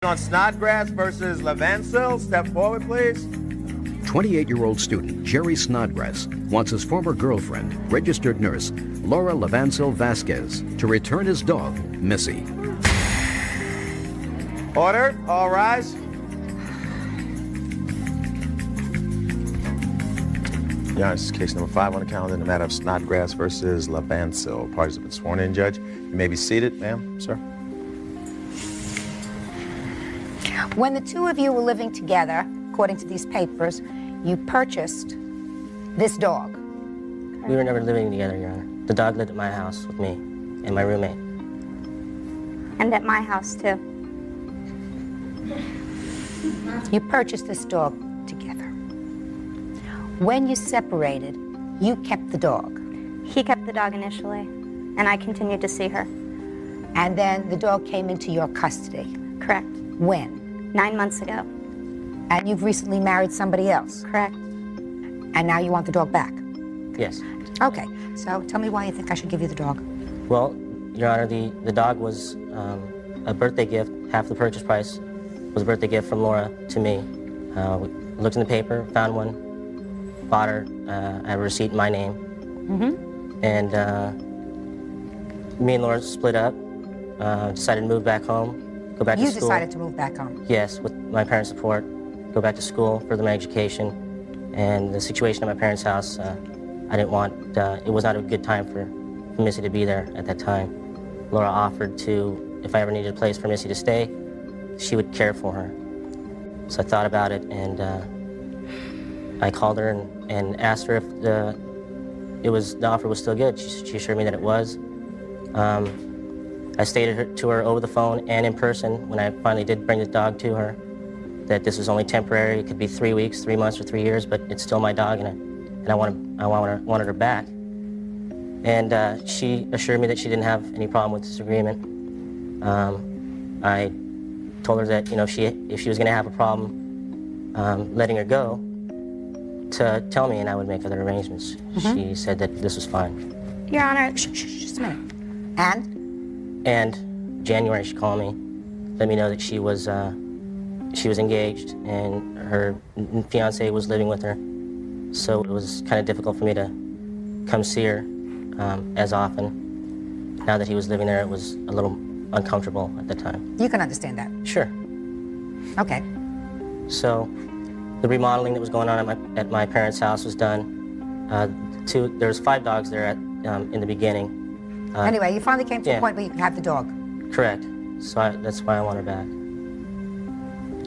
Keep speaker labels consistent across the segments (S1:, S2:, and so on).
S1: On Snodgrass versus Levancil, step forward, please.
S2: 28-year-old student Jerry Snodgrass wants his former girlfriend, registered nurse Laura Levancil Vasquez, to return his dog, Missy.
S1: Order, all rise. Your Honor, this is case number 5 on the calendar in the matter of Snodgrass versus Levancil. Parties have been sworn in, Judge. You may be seated, ma'am, sir.
S3: When the two of you were living together, according to these papers, you purchased this dog.
S4: We were never living together, Your Honor. The dog lived at my house with me and my roommate.
S5: And at my house, too.
S3: You purchased this dog together. When you separated, you kept the dog.
S5: He kept the dog initially, and I continued to see her.
S3: And then the dog came into your custody.
S5: Correct.
S3: When?
S5: 9 months ago.
S3: And you've recently married somebody else.
S5: Correct.
S3: And now you want the dog back.
S4: Yes.
S3: Okay, so tell me why you think I should give you the dog.
S4: Well, Your Honor, the dog was a birthday gift. Half the purchase price was a birthday gift from Laura to me. We looked in the paper, found one, bought her, I have a receipt in my name.
S3: Mm-hmm.
S4: And me and Laura split up, decided to move back home, go back to school.
S3: You decided to move back home?
S4: Yes, with my parents' support, go back to school, further my education. And the situation at my parents' house, I didn't want, it was not a good time for Missy to be there at that time. Laura offered to, if I ever needed a place for Missy to stay, she would care for her. So I thought about it, and I called her and asked her if the offer was still good. She assured me that it was. I stated to her over the phone and in person when I finally did bring the dog to her that this was only temporary. It could be 3 weeks, 3 months, or 3 years, but it's still my dog, and I wanted her back. And she assured me that she didn't have any problem with this agreement. I told her that, you know, if she was going to have a problem letting her go, to tell me and I would make other arrangements. Mm-hmm. She said that this was fine.
S5: Your Honor.
S3: Just a minute. And?
S4: And January she called me, let me know that she was engaged and her fiance was living with her. So it was kind of difficult for me to come see her as often. Now that he was living there, it was a little uncomfortable at the time.
S3: You can understand that?
S4: Sure.
S3: Okay.
S4: So the remodeling that was going on at my parents' house was done. There was 5 dogs there in the beginning.
S3: Anyway, you finally came to a point where you could have the dog.
S4: Correct. So that's why I want her back.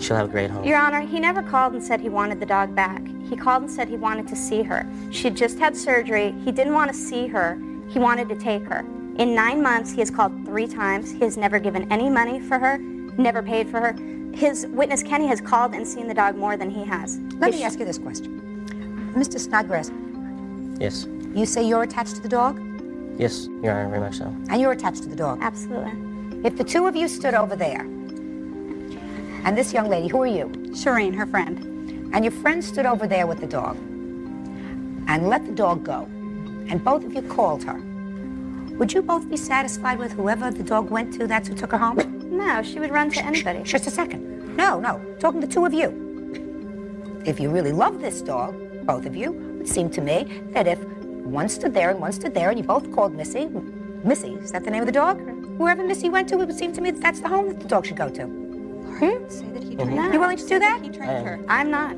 S4: She'll have a great home.
S5: Your Honor, he never called and said he wanted the dog back. He called and said he wanted to see her. She had just had surgery. He didn't want to see her. He wanted to take her. In 9 months, he has called 3 times. He has never given any money for her, never paid for her. His witness, Kenny, has called and seen the dog more than he has.
S3: Let me ask you this question. Mr. Snodgrass.
S4: Yes.
S3: You say you're attached to the dog?
S4: Yes, Your Honor, very much so.
S3: And you're attached to the dog?
S5: Absolutely.
S3: If the two of you stood over there, and this young lady, who are you?
S6: Shireen, her friend.
S3: And your friend stood over there with the dog, and let the dog go, and both of you called her, would you both be satisfied with whoever the dog went to, that's who took her home?
S5: No, she would run to anybody.
S3: Just a second. No, talking to 2 of you. If you really love this dog, both of you, it would seem to me that if one stood there and one stood there and you both called Missy, is that the name of the dog? Wherever Missy went to, it would seem to me that that's the home that the dog should go to.
S6: Say that he trained her.
S3: You willing to do that?
S6: He trained her.
S5: I'm not.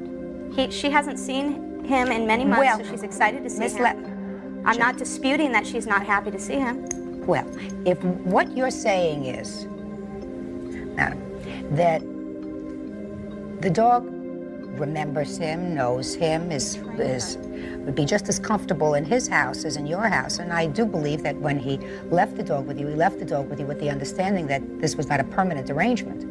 S5: She hasn't seen him in many months,
S3: Well,
S5: so she's excited to see
S3: Miss
S5: him. I'm not disputing that she's not happy to see him.
S3: Well, if what you're saying is, madam, that the dog remembers him, knows him, would be just as comfortable in his house as in your house, and I do believe that when he left the dog with you, he left the dog with you with the understanding that this was not a permanent arrangement.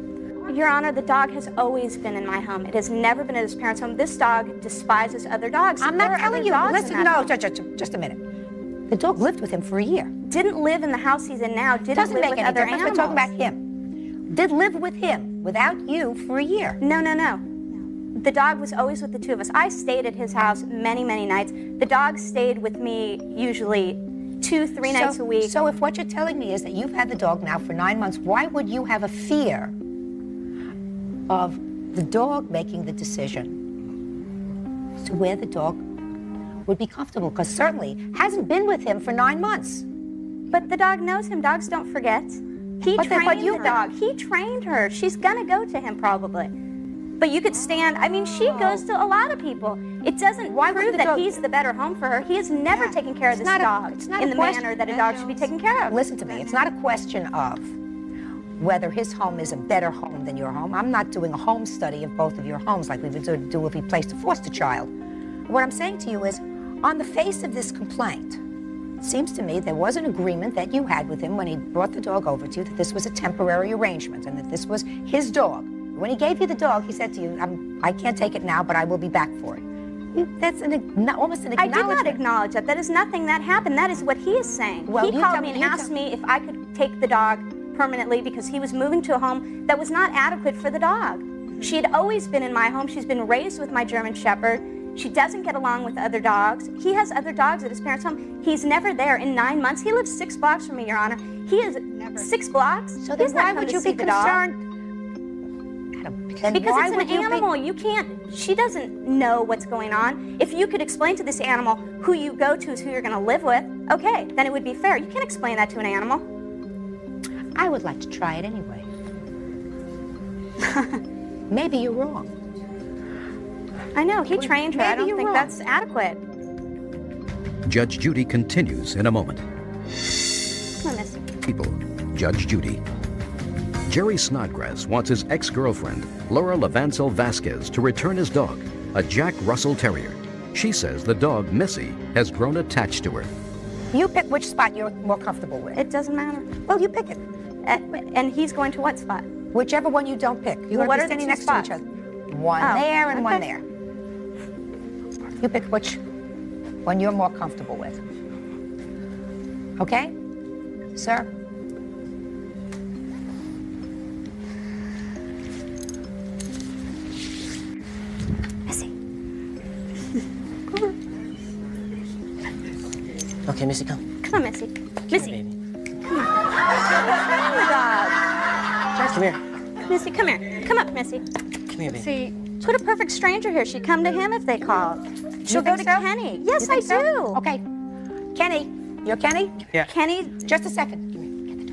S5: Your Honor, the dog has always been in my home. It has never been at his parents' home. This dog despises other dogs.
S3: I'm
S5: There
S3: not
S5: are
S3: telling
S5: other
S3: you.
S5: dogs in
S3: Listen,
S5: that
S3: no,
S5: home.
S3: just a minute. The dog lived with him for a year.
S5: Didn't live in the house he's in now. Didn't
S3: Doesn't
S5: live
S3: make
S5: with
S3: any
S5: other
S3: difference.
S5: animals.
S3: We're talking about him. Did live with him without you for a year.
S5: No. The dog was always with the 2 of us. I stayed at his house many, many nights. The dog stayed with me usually 2-3 nights a week.
S3: So if what you're telling me is that you've had the dog now for 9 months, why would you have a fear of the dog making the decision as to where the dog would be comfortable, because certainly hasn't been with him for 9 months.
S5: But the dog knows him. Dogs don't forget. He
S3: But
S5: trained
S3: you-
S5: the dog. He trained her. She's gonna go to him probably. But you could stand, I mean, she goes to a lot of people. It doesn't
S3: Why would
S5: prove
S3: the
S5: that
S3: dog-
S5: he's the better home for her. He has never taken care of this dog
S3: it's not
S5: in
S3: a
S5: the
S3: question-
S5: manner that a dog should be taken care of.
S3: Listen to me, it's not a question of whether his home is a better home than your home. I'm not doing a home study of both of your homes like we would do if we placed a foster child. What I'm saying to you is, on the face of this complaint, it seems to me there was an agreement that you had with him when he brought the dog over to you that this was a temporary arrangement and that this was his dog. When he gave you the dog, he said to you, I can't take it now, but I will be back for it. That's almost an
S5: I
S3: acknowledgement.
S5: did not acknowledge that. That is nothing that happened. That is what he is saying.
S3: Well,
S5: He
S3: you
S5: called
S3: tell
S5: me
S3: me-
S5: and
S3: you
S5: asked
S3: tell-
S5: me if I could take the dog permanently because he was moving to a home that was not adequate for the dog. She had always been in my home. She's been raised with my German Shepherd. She doesn't get along with other dogs. He has other dogs at his parents' home. He's never there in 9 months. He lives 6 blocks from me, Your Honor. He is 6 blocks.
S3: So then
S5: He's not
S3: why
S5: come
S3: would
S5: to
S3: you
S5: see
S3: be
S5: the dog.
S3: concerned? Then
S5: Because
S3: why
S5: it's
S3: would
S5: an
S3: you be-
S5: animal. You can't, she doesn't know what's going on. If you could explain to this animal who you go to is who you're going to live with, okay, then it would be fair. You can't explain that to an animal.
S3: I would like to try it anyway. Maybe you're wrong.
S5: I know, he trained her. I
S3: maybe
S5: don't
S3: you're
S5: think
S3: wrong.
S5: that's adequate.
S2: Judge Judy continues in a moment.
S5: Come on, miss.
S2: People, Judge Judy. Jerry Snodgrass wants his ex-girlfriend, Laura Levancil Vasquez, to return his dog, a Jack Russell Terrier. She says the dog, Missy, has grown attached to her.
S3: You pick which spot you're more comfortable with.
S5: It doesn't matter.
S3: Well, you pick it.
S5: And he's going to what spot?
S3: Whichever one you don't pick. You're
S5: Well, what
S3: going
S5: are
S3: to be
S5: the
S3: standing
S5: two
S3: next to each
S5: spots?
S3: other. One
S5: Oh,
S3: there and one
S5: okay.
S3: there. You pick which one you're more comfortable with. Okay? Sir?
S5: Missy.
S4: Okay, Missy, come.
S5: Come on, Missy.
S4: Come
S5: Missy.
S4: here, baby.
S5: Come on, dog.
S4: Come here.
S5: Missy, come here. Come up, Missy.
S4: Come here, baby.
S6: See,
S5: Put a perfect stranger here. She'd come to him if they called. She'll go to
S3: think so?
S5: Kenny. Yes,
S3: You think
S5: I
S3: so?
S5: do.
S3: Okay. Kenny. You're Kenny?
S4: Yeah.
S5: Kenny,
S3: Just a second. Give me, get the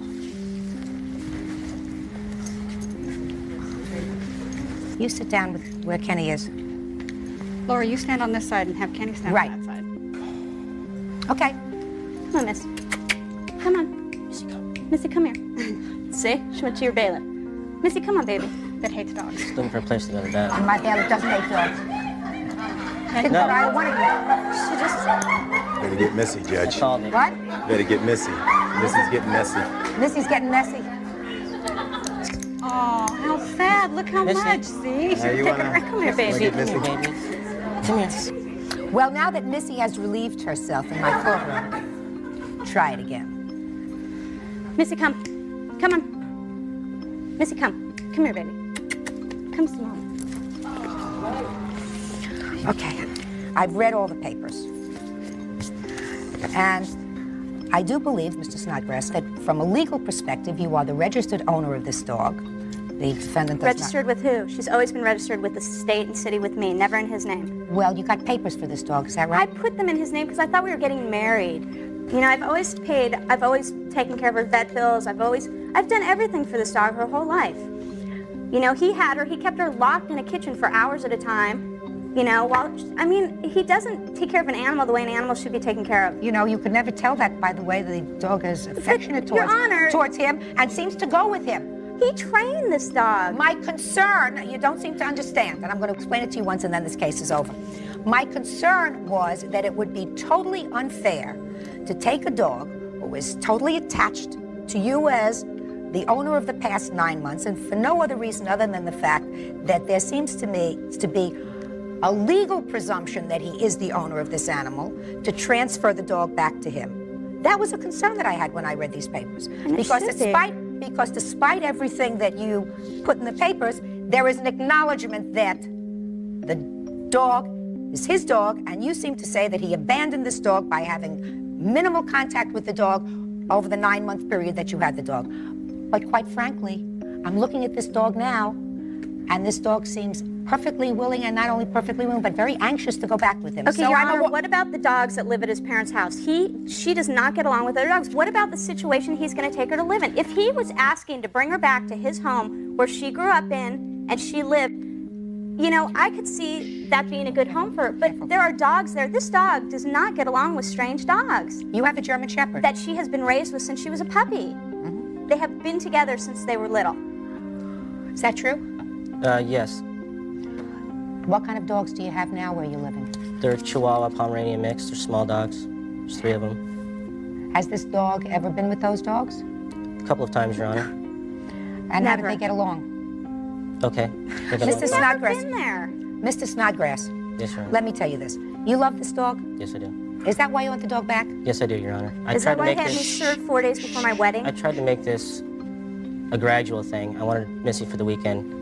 S3: dog. You sit down with where Kenny is.
S6: Laura, you stand on this side and have Kenny stand
S3: Right.
S6: on that side.
S3: Okay.
S5: come on, Miss. Come on.
S4: Missy, come.
S5: Missy, come here. See? She went to your bailiff. Missy, come on, baby.
S6: That hates dogs.
S4: Looking for a place to go to bed.
S3: And my bailiff doesn't hate dogs. Didn't
S4: No.
S3: put either one of you.
S5: She just...
S1: Better get Missy,
S4: I
S1: Judge.
S4: called it.
S3: What?
S1: Better get Missy. Missy's getting messy.
S3: Missy's getting messy.
S6: Oh, how sad. Look how
S4: Missy.
S6: much, see?
S1: Now you wanna
S5: Come here, baby.
S1: get
S4: Come
S1: Missy?
S4: here, baby. Come here.
S3: Well, now that Missy has relieved herself in my courtroom, try it again.
S5: Missy, come. Come on. Missy, come. Come here, baby. Come see Mom.
S3: Okay. I've read all the papers. And I do believe, Mr. Snodgrass, that from a legal perspective, you are the registered owner of this dog. The defendant does
S5: Registered with who? She's always been registered with the state and city with me, never in his name.
S3: not. Well, you got papers for this dog, is that
S5: I
S3: right?
S5: put them in his name because I thought we were getting married. You know, I've always paid, I've always taken care of her vet bills, I've done everything for this dog her whole life. You know, he kept her locked in a kitchen for hours at a time. You know, he doesn't take care of an animal the way an animal should be taken care of.
S3: You know, you could never tell that by the way the dog is affectionate
S5: Your Honor.
S3: towards him and seems to go with him.
S5: He trained this dog.
S3: My concern, you don't seem to understand, and I'm going to explain it to you once and then this case is over. My concern was that it would be totally unfair to take a dog who is totally attached to you as the owner of the past 9 months, and for no other reason other than the fact that there seems to me to be a legal presumption that he is the owner of this animal, to transfer the dog back to him. That was a concern that I had when I read these papers.
S5: it
S3: Because
S5: should be.
S3: because despite everything that you put in the papers, there is an acknowledgement that the dog is his dog, and you seem to say that he abandoned this dog by having minimal contact with the dog over the 9-month period that you had the dog. But quite frankly, I'm looking at this dog now, And this dog seems perfectly willing, and not only perfectly willing, but very anxious to go back with him.
S5: Okay,
S3: So
S5: Your
S3: I'm
S5: Honor, what about the dogs that live at his parents' house? She does not get along with other dogs. What about the situation he's going to take her to live in? If he was asking to bring her back to his home where she grew up in and she lived, you know, I could see that being a good home for her. But there are dogs there. This dog does not get along with strange dogs.
S3: You have a German Shepherd.
S5: That she has been raised with since she was a puppy. They have been together since they were little.
S3: Is that true?
S4: Yes.
S3: What kind of dogs do you have now where you live in?
S4: They're Chihuahua Pomeranian mix. They're small dogs. There's 3 of them.
S3: Has this dog ever been with those dogs?
S4: A couple of times, Your Honor.
S3: And how did
S5: Never.
S3: they get along?
S4: Okay. They get
S3: Mr.
S4: along well.
S3: Snodgrass.
S5: Been there.
S3: Mr. Snodgrass,
S4: Yes, Your Honor.
S3: let me tell you this. You love this dog?
S4: Yes, I do.
S3: Is that why you want the dog back?
S4: Yes, I do, Your Honor. I
S5: Is
S4: tried
S5: that
S4: to
S5: why
S4: make
S5: he had me
S4: this.
S5: served 4 days before my wedding?
S4: I tried to make this a gradual thing. I wanted Missy for the weekend.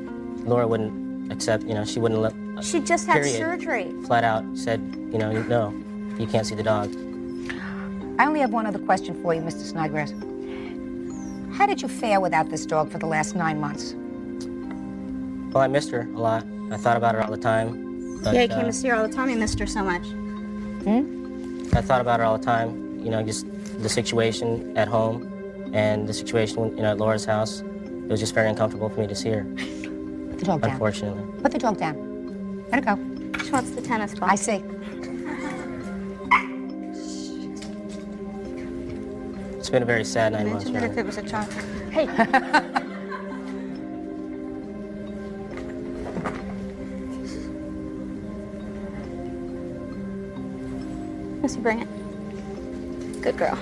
S4: Laura wouldn't accept. You know, she wouldn't let.
S5: She just had
S4: period.
S5: surgery.
S4: Flat out said, you know, no, you can't see the dog.
S3: I only have one other question for you, Mr. Snodgrass. How did you fare without this dog for the last 9 months?
S4: Well, I missed her a lot. I thought about her all the time. But,
S5: Yeah, he came to see her all the time. He missed her so much.
S4: I thought about her all the time. You know, just the situation at home and the situation, you know, at Laura's house. It was just very uncomfortable for me to see her,
S3: Put the dog down.
S4: unfortunately.
S3: Put the dog down. Let it go.
S5: She wants the tennis ball.
S3: I see.
S4: It's been a very sad 9 months.
S6: Mentioned
S4: Your
S6: that if
S4: Honor.
S6: it was a child.
S3: Hey.
S5: Missy, bring it. Good girl.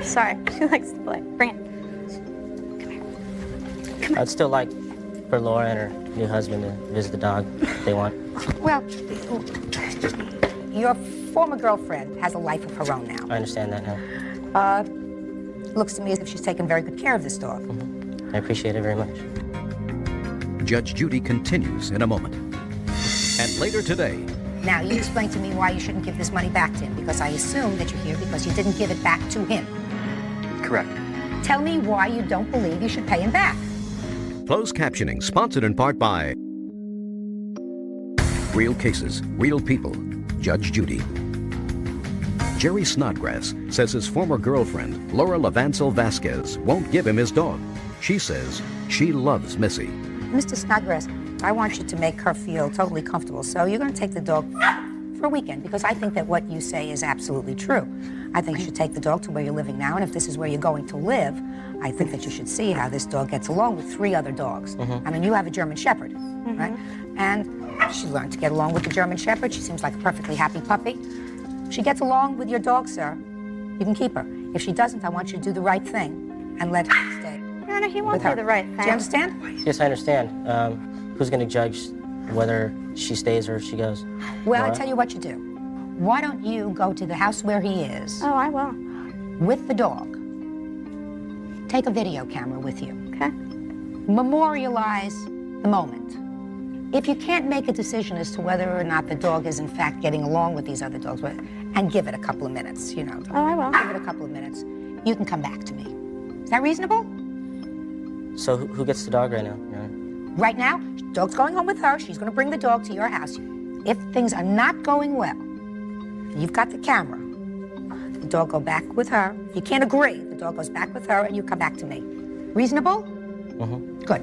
S5: Sorry, she likes to play. Bring it.
S4: I'd still like for Laura and her new husband to visit the dog if they want.
S3: Well, your former girlfriend has a life of her own now.
S4: I understand that now.
S3: Looks to me as if she's taken very good care of this dog.
S4: I appreciate it very much.
S2: Judge Judy continues in a moment. And later today,
S3: Now, you explain to me why you shouldn't give this money back to him, because I assume that you're here because you didn't give it back to him.
S1: Correct.
S3: Tell me why you don't believe you should pay him back.
S2: closed captioning sponsored in part by Real Cases, Real People, Judge Judy. Jerry Snodgrass says his former girlfriend, Laura Levancil Vasquez, won't give him his dog. She says she loves Missy.
S3: Mr. Snodgrass, I want you to make her feel totally comfortable. So you're going to take the dog for a weekend, because I think that what you say is absolutely true. I think you should take the dog to where you're living now, and if this is where you're going to live, I think that you should see how this dog gets along with 3 other dogs. I mean, you have a German Shepherd, right? And she learned to get along with the German Shepherd. She seems like a perfectly happy puppy. If she gets along with your dog, sir, you can keep her. If she doesn't, I want you to do the right thing and let her stay
S5: No, no, he
S3: with
S5: won't
S3: her.
S5: do the right thing.
S3: Do you understand?
S4: Yes, I understand. Who's going to judge whether she stays or she goes?
S3: Well,
S4: Laura?
S3: I tell you what you do. Why don't you go to the house where he is
S5: Oh, I will.
S3: with the dog? Take a video camera with you.
S5: Okay.
S3: Memorialize the moment. If you can't make a decision as to whether or not the dog is in fact getting along with these other dogs, and give it a couple of minutes, you know.
S5: Oh, I will.
S3: Give it a couple of minutes. You can come back to me. Is that reasonable?
S4: So who gets the dog right now? Your Honor?
S3: Right now, dog's going home with her. She's going to bring the dog to your house. If things are not going well, you've got the camera. The dog go back with her. If you can't agree, the dog goes back with her, and you come back to me. Reasonable? Good.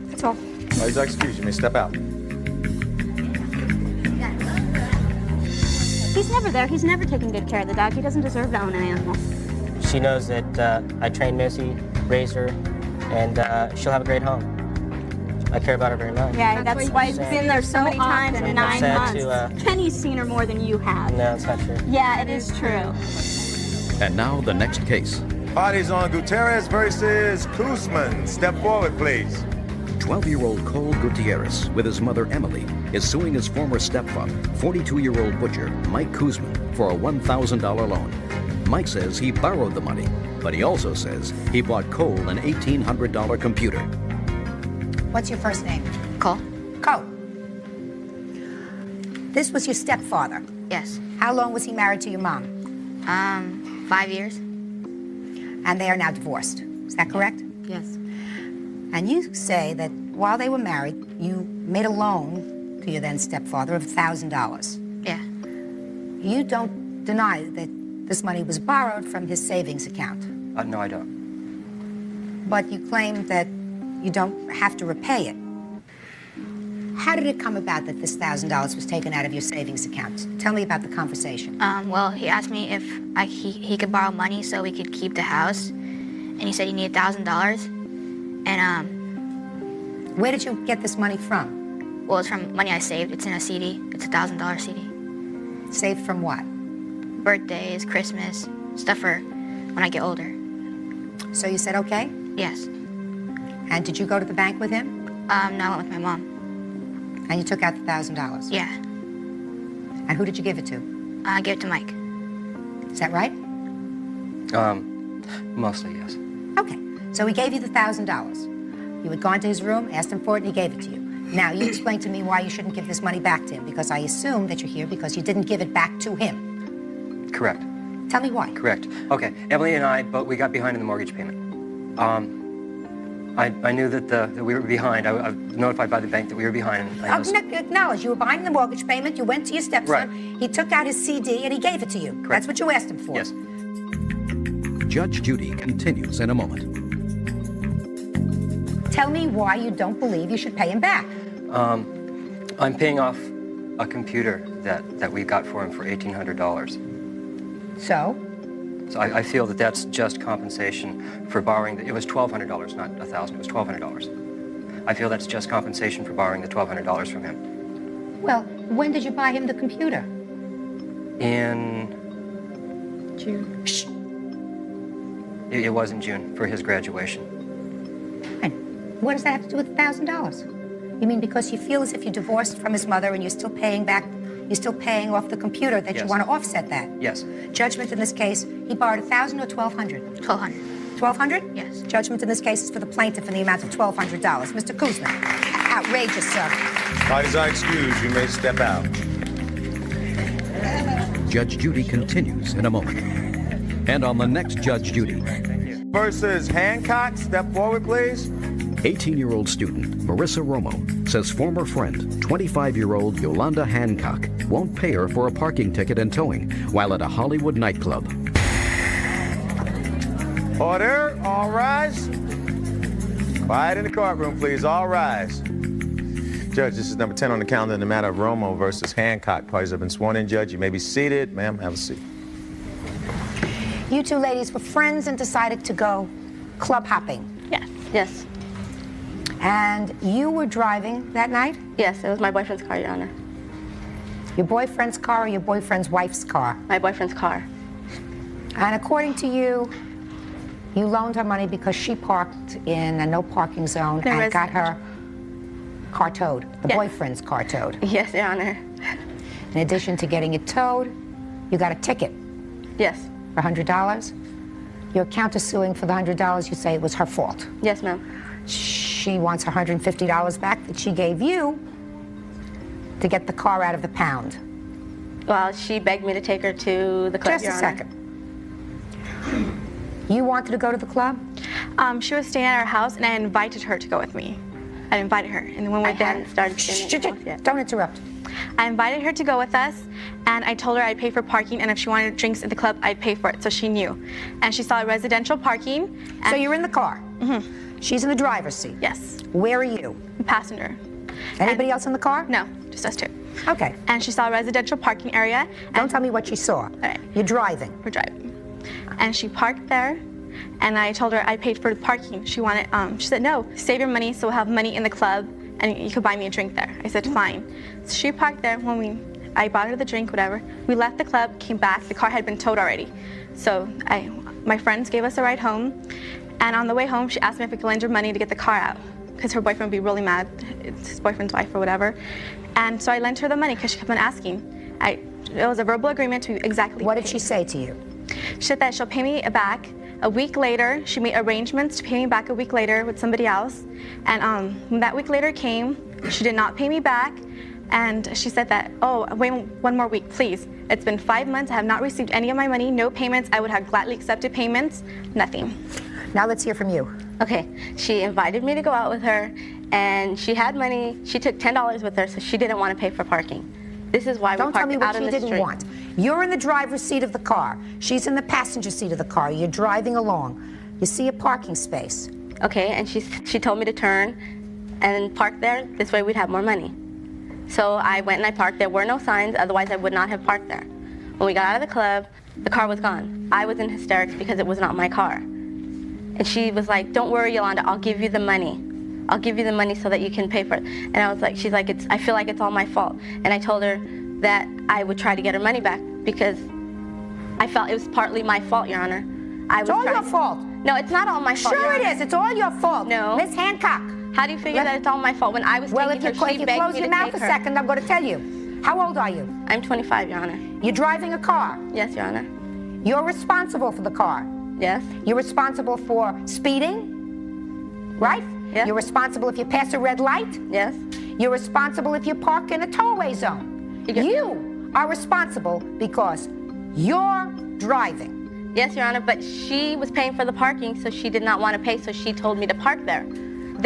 S3: That's all.
S1: Please excuse you may step out.
S5: He's never there. He's never taken good care of the dog. He doesn't deserve to own an animal.
S4: She knows that I trained Missy, raised her, and she'll have a great home. I care about her very much.
S5: Yeah, that's why he's been there so many times in 9
S4: sad
S5: months.
S4: to,
S5: Kenny's seen her more than you have.
S4: No, it's not true.
S5: Yeah, it is true.
S2: And now the next case.
S1: Parties on Gutierrez versus Kuzman. Step forward, please.
S2: 12-year-old Cole Gutierrez, with his mother Emily, is suing his former stepfather, 42-year-old butcher Mike Kuzman, for a $1,000 loan. Mike says he borrowed the money, but he also says he bought Cole an $1,800 computer.
S3: What's your first name?
S7: Cole?
S3: Cole. This was your stepfather.
S7: Yes.
S3: How long was he married to your mom?
S7: 5 years.
S3: And they are now divorced. Is that correct?
S5: Yes.
S3: And you say that while they were married, you made a loan to your then stepfather of $1,000.
S5: Yeah.
S3: You don't deny that this money was borrowed from his savings account,
S7: No, I don't.
S3: but you claim that you don't have to repay it. How did it come about that this $1,000 was taken out of your savings account? Tell me about the conversation.
S5: Well, he asked me if he could borrow money so we could keep the house, and he said he needed $1,000. And
S3: Where did you get this money from?
S5: well, it's from money I saved. It's in a CD. It's a $1,000 CD.
S3: Saved from what?
S5: Birthdays, Christmas, stuff for when I get older.
S3: So you said okay?
S5: Yes.
S3: And did you go to the bank with him?
S5: No, I went with my mom.
S3: And you took out the $1,000?
S5: Yeah.
S3: And who did you give it to?
S5: I gave it to Mike.
S3: Is that right?
S7: Mostly, yes.
S3: Okay. So he gave you the $1,000. You had gone to his room, asked him for it, and he gave it to you. Now, you explain to me why you shouldn't give this money back to him, because I assume that you're here because you didn't give it back to him.
S7: Correct.
S3: Tell me why.
S7: Correct. Okay, Emily and I, we got behind in the mortgage payment. I knew that we were behind. I was notified by the bank that we were behind. And I was,
S3: Acknowledge you were behind the mortgage payment. You went to your stepson.
S7: Right.
S3: He took out his CD and he gave it to you.
S7: Correct.
S3: That's what you asked him for.
S7: yes.
S2: Judge Judy continues in a moment.
S3: Tell me why you don't believe you should pay him back.
S7: I'm paying off a computer that we got for him for $1,800.
S3: So?
S7: So I feel that that's just compensation for borrowing. It was $1,200, not $1,000. It was $1,200. I feel that's just compensation for borrowing the $1,200 from him.
S3: Well, when did you buy him the computer?
S7: In
S3: June. Shh.
S7: it was in June for his graduation.
S3: And what does that have to do with $1,000? You mean because you feel as if you're divorced from his mother and you're still paying off the computer that you
S7: Yes.
S3: want to offset that?
S7: Yes.
S3: Judgment in this case, he borrowed $1,000 or $1,200?
S5: $1,200.
S3: $1,200?
S5: Yes.
S3: Judgment in this case is for the plaintiff in the amount of $1,200. Mr. Kuzma. Outrageous, sir.
S1: Parties are excused. You may step out.
S2: Judge Judy continues in a moment. And on the next Judge Judy,
S1: Versus Hancock. Step forward, please.
S2: 18-year-old student Marissa Romo says former friend, 25-year-old Yolanda Hancock, won't pay her for a parking ticket and towing while at a Hollywood nightclub.
S1: Order. All rise. Quiet in the courtroom, please. All rise. Judge, this is number 10 on the calendar in the matter of Romo versus Hancock. Parties have been sworn in, Judge. You may be seated. Ma'am, have a seat.
S3: You two ladies were friends and decided to go club hopping.
S8: Yes. Yes.
S3: And you were driving that night?
S8: Yes, it was my boyfriend's car, Your Honor.
S3: Your boyfriend's car or your boyfriend's wife's car?
S8: My boyfriend's car.
S3: And according to you, you loaned her money because she parked in a no parking zone
S8: There
S3: and
S8: was-
S3: got her car towed, the
S8: Yes.
S3: boyfriend's car towed.
S8: Yes, Your Honor.
S3: In addition to getting it towed, you got a ticket
S8: Yes.
S3: for $100. You're countersuing for the $100. You say it was her fault.
S8: Yes, ma'am.
S3: She wants her $150 back that she gave you to get the car out of the pound.
S8: Well, she begged me to take her to the club,
S3: Just
S8: Your
S3: a
S8: Honor.
S3: second. You wanted to go to the club?
S9: She was staying at our house, and I invited her to go with me. I invited her, and then when we
S8: I hadn't started staying at the house yet.
S3: Don't interrupt.
S9: I invited her to go with us, and I told her I'd pay for parking, and if she wanted drinks at the club, I'd pay for it, so she knew. And she saw residential parking. And
S3: So you're in the car? Mm-hmm. She's in the driver's seat?
S9: Yes,
S3: Where are you?
S9: passenger.
S3: Anybody else in the car?
S9: No, just us two.
S3: Okay.
S9: And she saw a residential parking area.
S3: Don't
S9: And
S3: tell me what she saw.
S9: right.
S3: You're driving.
S9: we're driving. And she parked there, and I told her I paid for the parking. She wanted, she said, no, save your money so we'll have money in the club, and you could buy me a drink there. I said, fine. So she parked there. I bought her the drink, whatever. We left the club, came back. The car had been towed already. So my friends gave us a ride home, and on the way home, she asked me if I could lend her money to get the car out, because her boyfriend would be really mad. It's his boyfriend's wife or whatever. And so I lent her the money because she kept on asking. It was a verbal agreement to exactly
S3: What did
S9: pay.
S3: she say to you?
S9: She said that she'll pay me back a week later. She made arrangements to pay me back a week later with somebody else. And when that week later came, she did not pay me back. And she said that, oh, wait one more week, please. It's been 5 months. I have not received any of my money, no payments. I would have gladly accepted payments, nothing.
S3: Now let's hear from you.
S8: Okay, she invited me to go out with her, and she had money. She took $10 with her, so she didn't want to pay for parking. This is why we
S3: Don't tell
S8: parked
S3: me
S8: out
S3: what
S8: in
S3: she
S8: the
S3: didn't
S8: street.
S3: want. You're in the driver's seat of the car. She's in the passenger seat of the car. You're driving along. You see a parking space.
S8: Okay, and she told me to turn and park there. This way we'd have more money. So I went and I parked. There were no signs, otherwise I would not have parked there. When we got out of the club, the car was gone. I was in hysterics because it was not my car. And she was like, "Don't worry, Yolanda, I'll give you the money. I'll give you the money so that you can pay for it." And I was like, she's like, I feel like it's all my fault. And I told her that I would try to get her money back because I felt it was partly my fault, Your Honor.
S3: It's all your fault.
S8: No, it's not all my fault.
S3: Sure
S8: Your
S3: it
S8: Honor.
S3: is. It's all your fault.
S8: No.
S3: Miss Hancock.
S8: How do you figure that it's all my fault? When I was
S3: Well,
S8: taking
S3: if
S8: her,
S3: you
S8: she begged
S3: close
S8: me
S3: your
S8: to
S3: mouth
S8: take
S3: a
S8: her.
S3: second, I'm going to tell you. How old are you?
S8: I'm 25, Your Honor.
S3: You're driving a car.
S8: Yes, Your Honor.
S3: You're responsible for the car.
S8: Yes.
S3: You're responsible for speeding, right?
S8: Yeah.
S3: You're responsible if you pass a red light.
S8: Yes.
S3: You're responsible if you park in a towaway zone. You are responsible because you're driving.
S8: Yes, Your Honor, but she was paying for the parking, so she did not want to pay, so she told me to park there.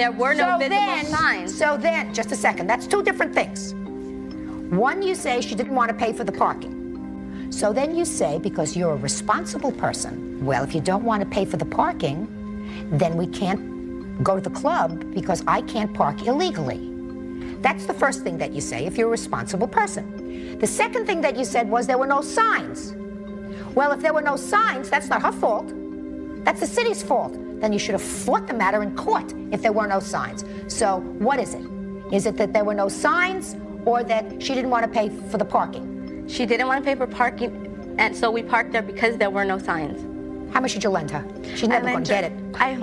S8: There were no visible signs.
S3: So then, just a second, that's two different things. One, you say she didn't want to pay for the parking. So then you say, because you're a responsible person, well, if you don't want to pay for the parking, then we can't go to the club because I can't park illegally. That's the first thing that you say if you're a responsible person. The second thing that you said was there were no signs. Well, if there were no signs, that's not her fault. That's the city's fault. Then you should have fought the matter in court if there were no signs. So what is it? Is it that there were no signs or that she didn't want to pay for the parking?
S8: She didn't want to pay for parking, and so we parked there because there were no signs.
S3: How much did you lend her? She's never going to get it.
S9: I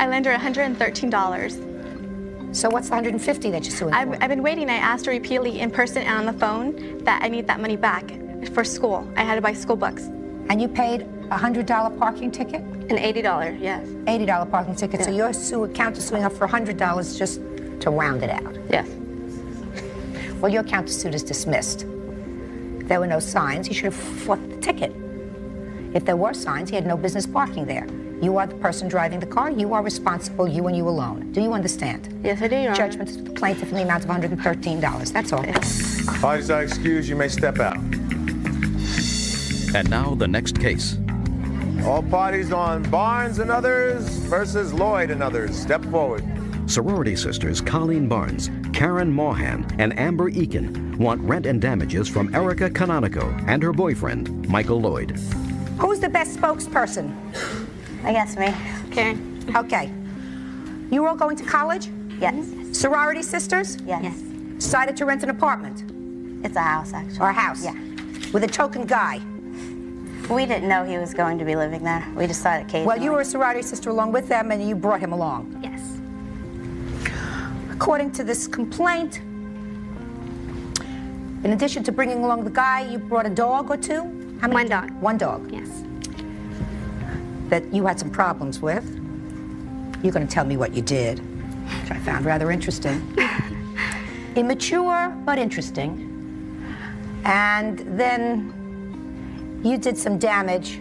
S9: lent her $113.
S3: So what's the $150 that you're suing for?
S9: I've been waiting. I asked her repeatedly in person and on the phone that I need that money back for school. I had to buy school books.
S3: And you paid a $100 parking ticket?
S8: An $80, yes.
S3: $80 parking ticket.
S8: Yeah.
S3: So your account is suing her for $100 just to round it out.
S8: Yes.
S3: Well, your counter suit is dismissed. If there were no signs, you should have fought the ticket. If there were signs, he had no business parking there. You are the person driving the car. You are responsible, you and you alone. Do you understand?
S8: Yes, I do, Your Honor.
S3: Judgment to the plaintiff in the amount of $113. That's all.
S1: Parties are excused. You may step out.
S2: And now the next case.
S1: All parties on Barnes and Others versus Lloyd and Others. Step forward.
S2: Sorority sisters Colleen Barnes, Karen Mohan, and Amber Eakin want rent and damages from Erica Canonico and her boyfriend, Michael Lloyd.
S3: Who's the best spokesperson?
S5: I guess me.
S6: Karen.
S3: Okay. You were all going to college?
S5: Yes.
S3: Sorority sisters?
S5: Yes.
S3: Decided to rent an apartment?
S5: It's a house, actually.
S3: Or a house?
S5: Yeah.
S3: With a token guy?
S5: We didn't know he was going to be living there. We just saw it occasionally.
S3: Well, you were a sorority sister along with them, and you brought him along.
S5: Yes.
S3: According to this complaint, in addition to bringing along the guy, you brought a dog or two? How many?
S6: One dog.
S3: One dog.
S6: Yes.
S3: That you had some problems with. You're going to tell me what you did, which I found rather interesting. Immature, but interesting. And then you did some damage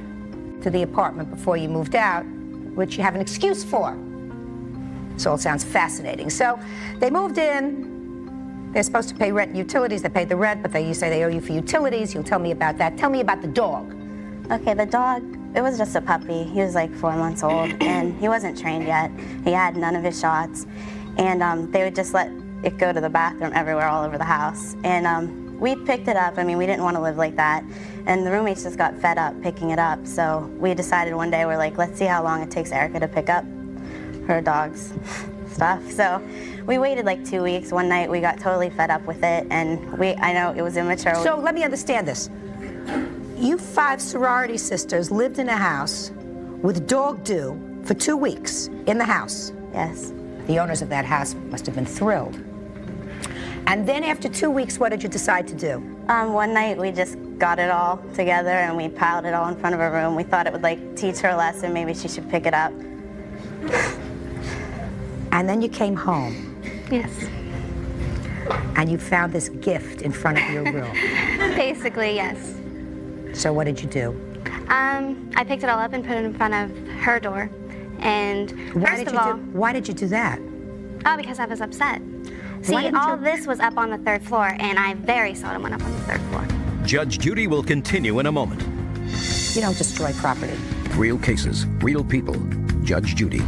S3: to the apartment before you moved out, which you have an excuse for. This all sounds fascinating. So they moved in. They're supposed to pay rent and utilities. They paid the rent, but you say they owe you for utilities. You'll tell me about that. Tell me about the dog.
S5: Okay, the dog, it was just a puppy. He was like 4 months old, and he wasn't trained yet. He had none of his shots. And they would just let it go to the bathroom everywhere, all over the house. And we picked it up. I mean, we didn't want to live like that. And the roommates just got fed up picking it up. So we decided one day, we're like, let's see how long it takes Erica to pick up her dog's stuff. So we waited like 2 weeks. One night we got totally fed up with it, and I know it was immature.
S3: So let me understand this. You 5 sorority sisters lived in a house with dog do for 2 weeks in the house.
S5: Yes.
S3: The owners of that house must have been thrilled. And then after 2 weeks, what did you decide to do?
S5: One night we just got it all together and we piled it all in front of her room. We thought it would like teach her a lesson. Maybe she should pick it up.
S3: And then you came home
S6: Yes.
S3: and you found this gift in front of your room.
S6: Basically, yes.
S3: So what did you do?
S6: I picked it all up and put it in front of her door,
S5: And first of all,
S3: why did you do that?
S5: oh, because I was upset. See,
S3: didn't
S5: all
S3: you-
S5: this was up on the 3rd floor, and I very seldom went up on the 3rd floor.
S2: Judge Judy will continue in a moment.
S3: You don't destroy property.
S2: Real cases, real people. Judge Judy.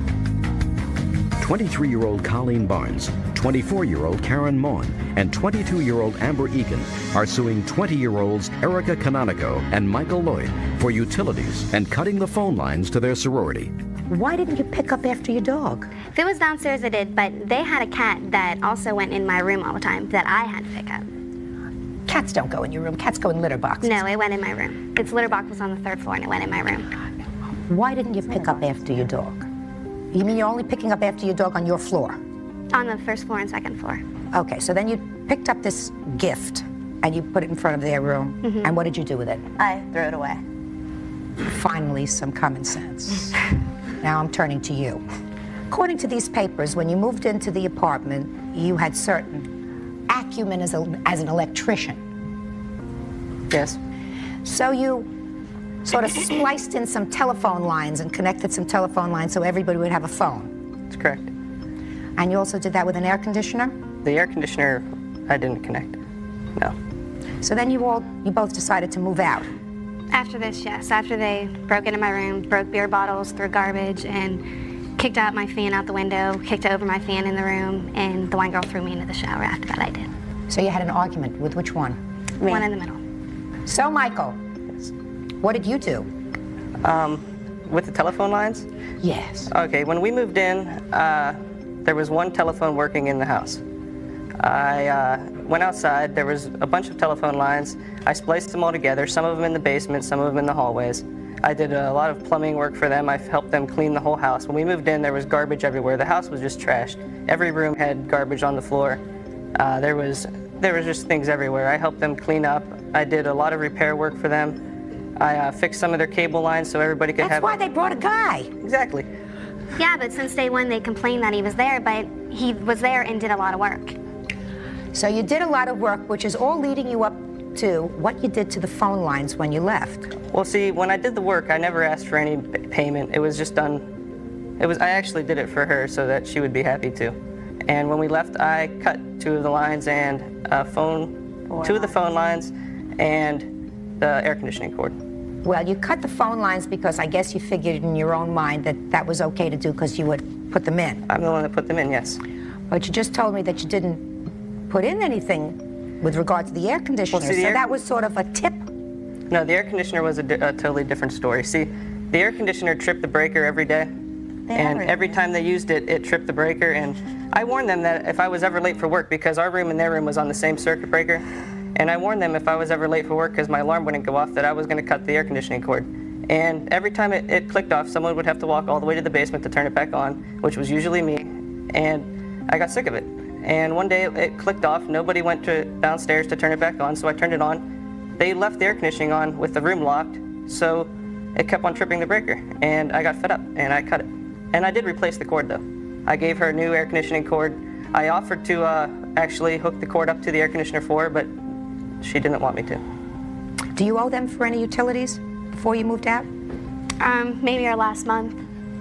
S2: 23-year-old Colleen Barnes, 24-year-old Karen Maughan, and 22-year-old Amber Egan are suing 20-year-olds Erica Canonico and Michael Lloyd for utilities and cutting the phone lines to their sorority.
S3: Why didn't you pick up after your dog?
S5: If it was downstairs, I did, but they had a cat that also went in my room all the time that I had to pick up.
S3: Cats don't go in your room. Cats go in litter boxes.
S5: No, it went in my room. Its litter box was on the 3rd floor, and it went in my room.
S3: Why didn't you pick up after your dog? You mean you're only picking up after your dog on your floor?
S5: On the 1st floor and 2nd floor.
S3: Okay, so then you picked up this gift and you put it in front of their room. And what did you do with it?
S6: I threw it away.
S3: Finally, some common sense. Now I'm turning to you. According to these papers, when you moved into the apartment, you had certain acumen as an electrician.
S7: Yes.
S3: So you sort of spliced in some telephone lines and connected some telephone lines so everybody would have a phone.
S7: That's correct.
S3: And you also did that with an air conditioner?
S7: The air conditioner, I didn't connect. No.
S3: So then you both decided to move out.
S5: After this, yes. After they broke into my room, broke beer bottles, threw garbage, and kicked out my fan out the window, kicked over my fan in the room, and the one girl threw me into the shower. After that, I did.
S3: So you had an argument with which one?
S5: One in the middle.
S3: So, Michael, what did you do?
S7: With the telephone lines?
S3: Yes.
S7: Okay, when we moved in, there was one telephone working in the house. I went outside, there was a bunch of telephone lines. I spliced them all together, some of them in the basement, some of them in the hallways. I did a lot of plumbing work for them. I helped them clean the whole house. When we moved in, there was garbage everywhere. The house was just trashed. Every room had garbage on the floor. There was just things everywhere. I helped them clean up. I did a lot of repair work for them. I fixed some of their cable lines so everybody could have...
S3: That's why they brought a guy.
S7: Exactly.
S5: Yeah, but since day one, they complained that he was there, but he was there and did a lot of work.
S3: So you did a lot of work, which is all leading you up to what you did to the phone lines when you left.
S7: Well, see, when I did the work, I never asked for any payment. It was just done. I actually did it for her so that she would be happy too. And when we left, I cut 2 of the lines and 2 of the phone lines and the air conditioning cord.
S3: Well, you cut the phone lines because I guess you figured in your own mind that that was okay to do because you would put them in.
S7: I'm the one that put them in, yes.
S3: But you just told me that you didn't put in anything with regard to the air conditioner,
S7: Well, see,
S3: so that was sort of a tip.
S7: No, the air conditioner was a totally different story. See, the air conditioner tripped the breaker every day. And every time they used it, it tripped the breaker. And I warned them that if I was ever late for work, because our room and their room was on the same circuit breaker, and I warned them if I was ever late for work because my alarm wouldn't go off, that I was going to cut the air conditioning cord. And every time it clicked off, someone would have to walk all the way to the basement to turn it back on, which was usually me. And I got sick of it. And one day it clicked off. Nobody went downstairs to turn it back on, so I turned it on. They left the air conditioning on with the room locked, so it kept on tripping the breaker. And I got fed up, and I cut it. And I did replace the cord, though. I gave her a new air conditioning cord. I offered to actually hook the cord up to the air conditioner for her, but she didn't want me to.
S3: Do you owe them for any utilities before you moved out?
S5: Maybe our last month.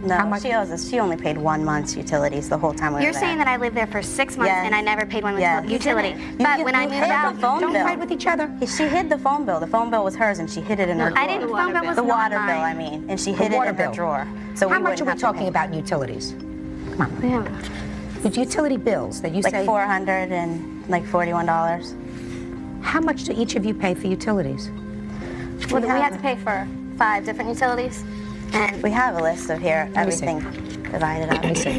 S6: No,
S3: How much?
S6: she owes us. She only paid 1 month's utilities the whole time we were
S5: You're
S6: there.
S5: saying that I lived there for 6 months
S6: Yes.
S5: and I never paid one
S6: Yeah, you
S5: utility.
S6: didn't.
S5: But
S6: You
S5: when I
S6: hid
S5: moved
S6: the
S5: out,
S6: phone
S3: Don't
S6: bill.
S3: fight with each other.
S6: She hid the phone bill. The phone bill was hers, and she hid it in her drawer.
S5: I didn't. The phone bill was
S6: The
S5: not
S6: water
S5: mine.
S6: bill, I mean, and she
S3: The
S6: hid it
S3: water
S6: in her
S3: bill.
S6: drawer. So
S3: How
S6: we
S3: much are
S6: wouldn't
S3: we
S6: have to
S3: talking
S6: pay.
S3: about in utilities? Come on.
S5: Yeah.
S3: The utility bills that you
S6: Like
S3: say.
S6: $441.
S3: How much do each of you pay for utilities?
S5: Well, we had to pay for 5 different utilities. And
S6: We have a list of here,
S3: Let me see.
S6: everything divided up.
S3: Let me see.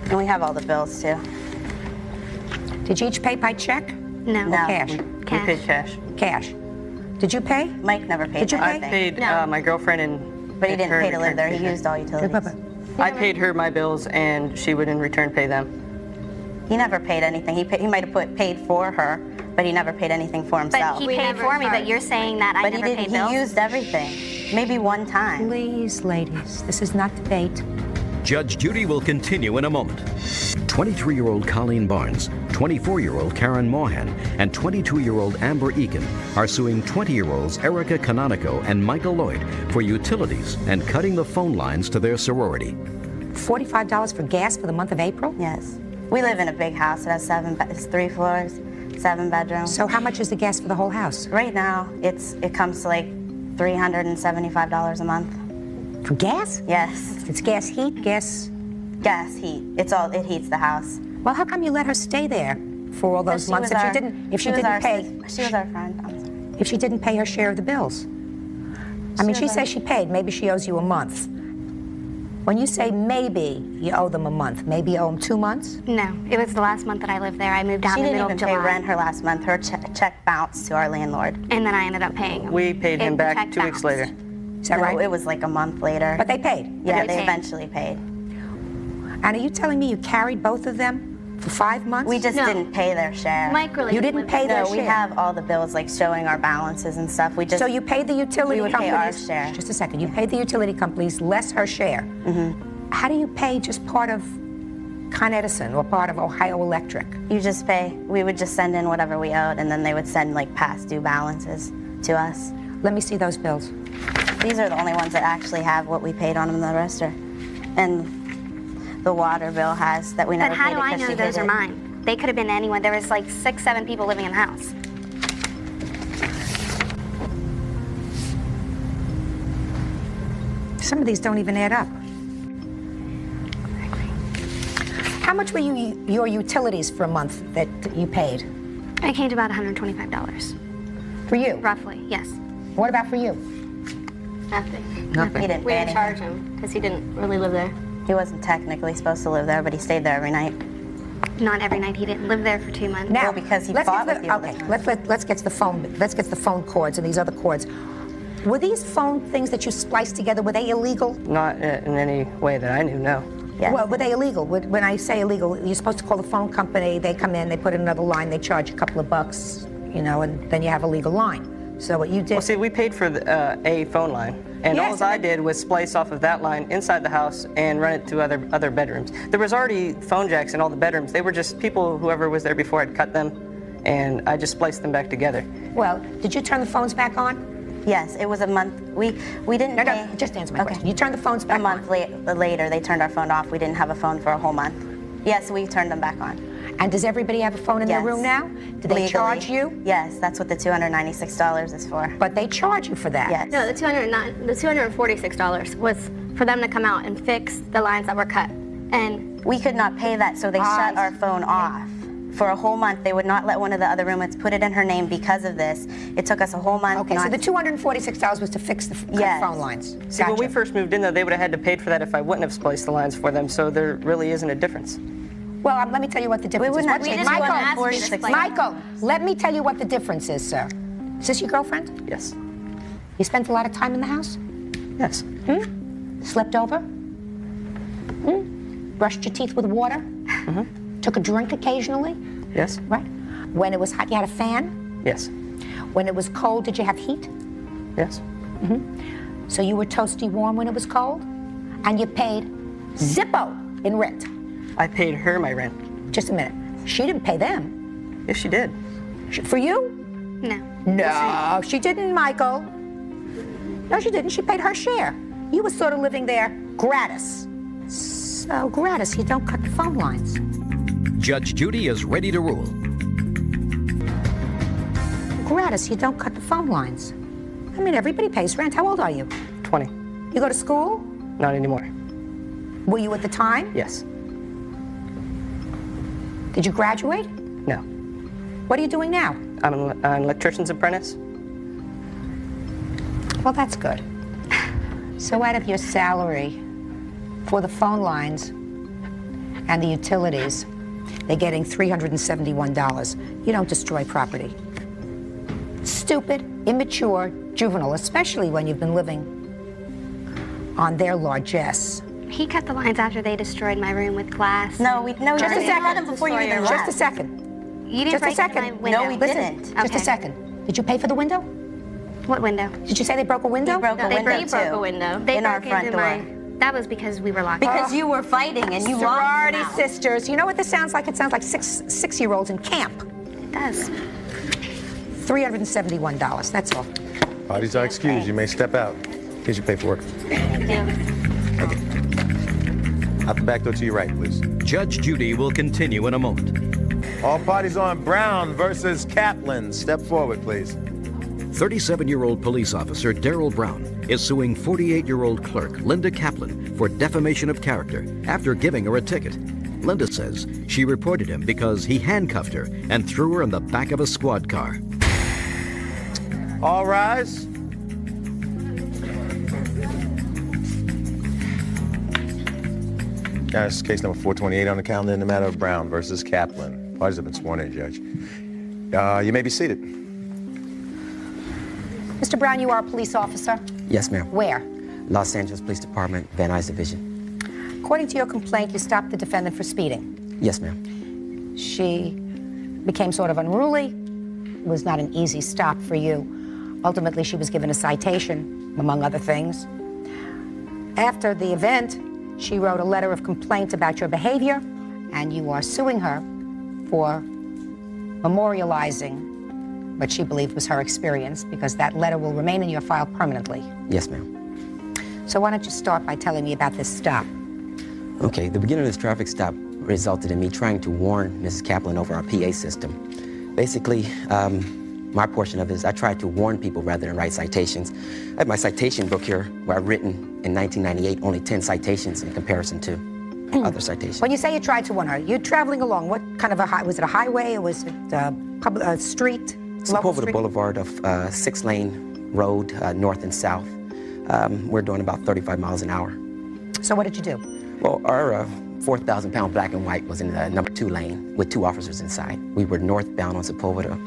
S6: And we have all the bills too.
S3: Did you each pay by check?
S5: no.
S6: No.
S3: Cash.
S7: We paid cash.
S3: Cash. Did you pay?
S6: Mike never paid
S3: Did you
S6: for
S3: pay?
S7: I
S6: anything.
S7: paid my girlfriend and...
S6: But he didn't
S7: her
S6: pay to live there. He
S7: return
S6: used all utilities.
S7: I paid her my bills, and she would in return pay them.
S6: He never paid anything. He might have paid for her, but he never paid anything for himself.
S5: But he paid for me, but you're saying that I
S6: But he
S5: never
S6: didn't.
S5: paid bills?
S6: He used everything. Maybe one time.
S3: Please, ladies, this is not debate.
S2: Judge Judy will continue in a moment. 23-year-old Colleen Barnes, 24-year-old Karen Mohan, and 22-year-old Amber Eakin are suing 20-year-olds Erica Canonico and Michael Lloyd for utilities and cutting the phone lines to their sorority.
S3: $45 for gas for the month of April?
S6: Yes. We live in a big house. It has it's 3 floors, 7 bedrooms.
S3: So how much is the gas for the whole house?
S6: Right now, it comes to like $375 a month.
S3: For gas?
S6: Yes.
S3: It's gas heat, gas...
S6: Gas, heat. It heats the house.
S3: Well, how come you let her stay there for all those months if she didn't pay?
S6: She was our friend. I'm sorry.
S3: If she didn't pay her share of the bills? I mean, she says she paid. Maybe she owes you a month. When you say maybe you owe them a month, maybe you owe them 2 months?
S5: No, it was the last month that I lived there. I moved out
S6: She
S5: in the
S6: didn't
S5: middle
S6: even
S5: of
S6: pay
S5: July.
S6: rent her last month. Her check bounced to our landlord.
S5: And then I ended up paying him.
S7: We paid him back 2 weeks later.
S3: Is that right?
S6: It was like a month later.
S3: But they paid?
S6: Yeah,
S5: They
S6: they
S5: paid.
S6: eventually paid.
S3: And are you telling me you carried both of them for 5 months?
S6: We just
S5: No.
S6: didn't pay their share.
S5: Mike really
S3: You didn't pay their
S6: No, we
S3: share?
S6: have all the bills like showing our balances and stuff. We just
S3: So you paid the utility
S6: we would pay
S3: companies...
S6: our share.
S3: Just a second. You paid the utility companies less her share. How do you pay just part of Con Edison or part of Ohio Electric?
S6: You just pay. We would just send in whatever we owed, and then they would send like past due balances to us.
S3: Let me see those bills.
S6: These are the only ones that actually have what we paid on them. The rest are, and the water bill has that we
S5: But
S6: never
S5: how
S6: paid
S5: do I
S6: because
S5: know
S6: she
S5: those
S6: hid
S5: are
S6: it.
S5: mine? They could have been anyone. There was like 6, 7 people living in the house.
S3: Some of these don't even add up. How much were your utilities for a month that you paid?
S5: It came to about $125.
S3: For you?
S5: Roughly, yes.
S3: What about for you?
S8: Nothing.
S3: Nothing.
S6: He didn't
S8: We
S6: pay
S8: didn't
S6: anything.
S8: charge him because he didn't really live there.
S6: He wasn't technically supposed to live there, but he stayed there every night.
S5: Not every night. He didn't live there for 2 months.
S3: Now,
S6: Well, because he
S3: let's
S6: fought
S3: get
S6: with
S3: the,
S6: you all the
S3: okay,
S6: time.
S3: let's get to the phone. Let's get to the phone cords and these other cords. Were these phone things that you spliced together? Were they illegal?
S7: Not in any way that I knew, no.
S6: Yes.
S3: Well, were they illegal? When I say illegal, you're supposed to call the phone company. They come in, they put in another line, they charge a couple of bucks, you know, and then you have a legal line. So what you did?
S7: Well, see, we paid for a phone line, and
S3: Yes,
S7: all I
S3: and
S7: did was splice off of that line inside the house and run it to other bedrooms. There was already phone jacks in all the bedrooms. They were just people, whoever was there before had cut them, and I just spliced them back together.
S3: Well, did you turn the phones back on?
S6: Yes, it was a month. We didn't
S3: No,
S6: pay.
S3: no, just answer my
S6: Okay.
S3: question. You turned the phones back
S6: A month later, they turned our phone off. We didn't have a phone for a whole month. Yes, we turned them back on.
S3: And does everybody have a phone in their
S6: Yes.
S3: room now? Do they
S6: Legally.
S3: charge you?
S6: Yes, that's what the $296 is for.
S3: But they charge you for that.
S6: Yes.
S8: No, the $246 was for them to come out and fix the lines that were cut. And
S6: We could not pay that, so they shut our phone off. For a whole month, they would not let one of the other roommates put it in her name because of this. It took us a whole month.
S3: Okay,
S6: not
S3: so the $246 was to fix the
S6: Yes.
S3: phone lines.
S7: See, when we
S3: Gotcha.
S7: first moved in, though, they would have had to pay for that if I wouldn't have spliced the lines for them, so there really isn't a difference.
S3: Well, let me tell you what the difference
S6: wouldn't
S3: is.
S6: have
S3: What's
S6: paid
S3: it-
S8: didn't
S3: Michael,
S8: ask me to explain.
S3: Michael, let me tell you what the difference is, sir. Is this your girlfriend?
S7: Yes.
S3: You spent a lot of time in the house?
S7: Yes.
S3: Slept over? Brushed your teeth with water? Took a drink occasionally?
S7: Yes.
S3: Right? When it was hot, you had a fan?
S7: Yes.
S3: When it was cold, did you have heat?
S7: Yes.
S3: So you were toasty warm when it was cold? And you paid Zippo in rent.
S7: I paid her my rent.
S3: Just a minute. She didn't pay them.
S7: Yes, she did.
S3: For you?
S5: No.
S3: No, she didn't, Michael. No, she didn't. She paid her share. You were sort of living there gratis. So gratis, you don't cut the phone lines.
S2: Judge Judy is ready to rule.
S3: Gratis, you don't cut the phone lines. I mean, everybody pays rent. How old are you?
S7: 20.
S3: You go to school?
S7: Not anymore.
S3: Were you at the time?
S7: Yes.
S3: Did you graduate?
S7: No.
S3: What are you doing now?
S7: I'm an electrician's apprentice.
S3: Well, that's good. So out of your salary for the phone lines and the utilities, they're getting $371. You don't destroy property. Stupid, immature, juvenile, especially when you've been living on their largesse.
S5: He cut the lines after they destroyed my room with glass.
S6: No, we
S3: Just a
S6: didn't
S3: second.
S6: cut them before you even left.
S3: Just a second.
S5: You didn't
S3: Just a
S5: break into my
S3: second.
S5: window.
S6: No, we
S3: Listen,
S6: didn't.
S3: just a
S5: Okay.
S3: second. Did you pay for the window?
S5: What window?
S3: Did you say they broke a window?
S6: He broke a
S8: they
S6: window
S8: broke a
S6: too.
S8: window.
S5: They
S6: in our
S5: broke
S6: front
S5: into
S6: door.
S5: my That was because we were locked
S6: Because you were fighting and you lost.
S3: Sorority sisters. You know what this sounds like? It sounds like six-year-olds in camp.
S5: It does.
S3: $371, that's all.
S1: Parties are excused. You may step out. Here's your paperwork.
S5: Thank you.
S1: Okay. Out the back door to your right, please.
S2: Judge Judy will continue in a moment.
S1: All parties on Brown versus Kaplan. Step forward, please.
S2: 37-year-old police officer Darrell Brown is suing 48-year-old clerk Linda Kaplan for defamation of character after giving her a ticket. Linda says she reported him because he handcuffed her and threw her in the back of a squad car.
S1: All rise. That's case number 428 on the calendar in the matter of Brown versus Kaplan. Parties have been sworn in, Judge. You may be seated.
S3: Mr. Brown, you are a police officer?
S10: Yes, ma'am.
S3: Where?
S10: Los Angeles Police Department, Van Nuys Division.
S3: According to your complaint, you stopped the defendant for speeding.
S10: Yes, ma'am.
S3: She became sort of unruly. It was not an easy stop for you. Ultimately, she was given a citation, among other things. After the event, she wrote a letter of complaint about your behavior, and you are suing her for memorializing what she believed was her experience, because that letter will remain in your file permanently.
S10: Yes, ma'am.
S3: So why don't you start by telling me about this stop?
S10: Okay, the beginning of this traffic stop resulted in me trying to warn Mrs. Kaplan over our PA system. Basically, my portion of it is I tried to warn people rather than write citations. I have my citation book here where I've written in 1998 only 10 citations in comparison to other citations.
S3: When you say you tried to warn her, you're traveling along, what kind of was it a highway or was it a street?
S10: Sepulveda Boulevard of 6-lane road, north and south. We're doing about 35 miles an hour.
S3: So what did you do?
S10: Well, our 4,000-pound black and white was in the number 2 lane with 2 officers inside. We were northbound on Sepulveda.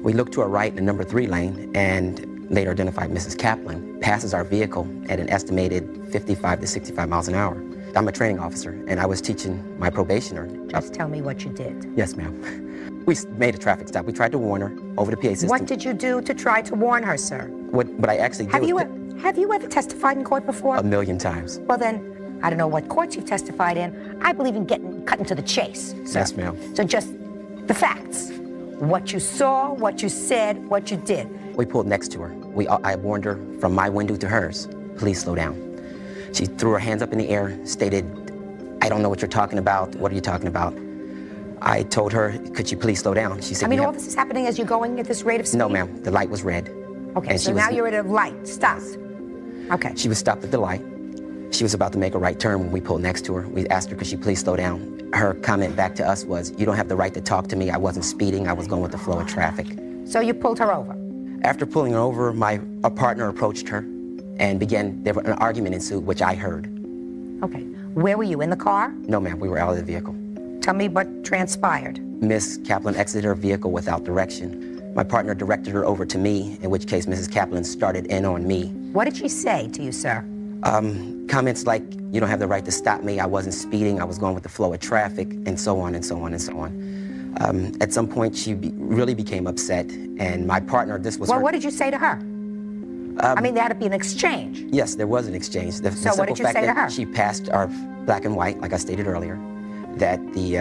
S10: We looked to our right in the number 3 lane and later identified Mrs. Kaplan passes our vehicle at an estimated 55 to 65 miles an hour. I'm a training officer and I was teaching my probationer.
S3: Just tell me what you did.
S10: Yes, ma'am. We made a traffic stop. We tried to warn her over the PA system.
S3: What did you do to try to warn her, sir?
S10: What I actually did
S3: Have you ever testified in court before?
S10: 1,000,000 times.
S3: Well then, I don't know what courts you've testified in. I believe in getting cut into the chase, sir.
S10: Yes, ma'am.
S3: So just the facts. What you saw, what you said, what you did.
S10: We pulled next to her. I warned her from my window to hers, please slow down. She threw her hands up in the air, stated, I don't know what you're talking about. What are you talking about? I told her, could you please slow down? She said,
S3: I mean, all this is happening as you're going at this rate of speed?
S10: No, ma'am. The light was red.
S3: Okay,
S10: and
S3: so now you're at a light. Stop. Okay.
S10: She was stopped at the light. She was about to make a right turn when we pulled next to her. We asked her, could she please slow down? Her comment back to us was, you don't have the right to talk to me. I wasn't speeding. I was going with the flow of traffic.
S3: So you pulled her over?
S10: After pulling her over, a partner approached her and an argument ensued, which I heard.
S3: Okay. Where were you, in the car?
S10: No, ma'am. We were out of the vehicle.
S3: Tell me what transpired.
S10: Miss Kaplan exited her vehicle without direction. My partner directed her over to me, in which case Mrs. Kaplan started in on me.
S3: What did she say to you, sir?
S10: Comments like, you don't have the right to stop me, I wasn't speeding, I was going with the flow of traffic, and so on and so on and so on. At some point, she really became upset, and my partner, this was
S3: Well,
S10: her...
S3: what did you say to her? I mean, there had to be an exchange.
S10: Yes, there was an exchange.
S3: So what did you say to her?
S10: She passed our black and white, like I stated earlier, that the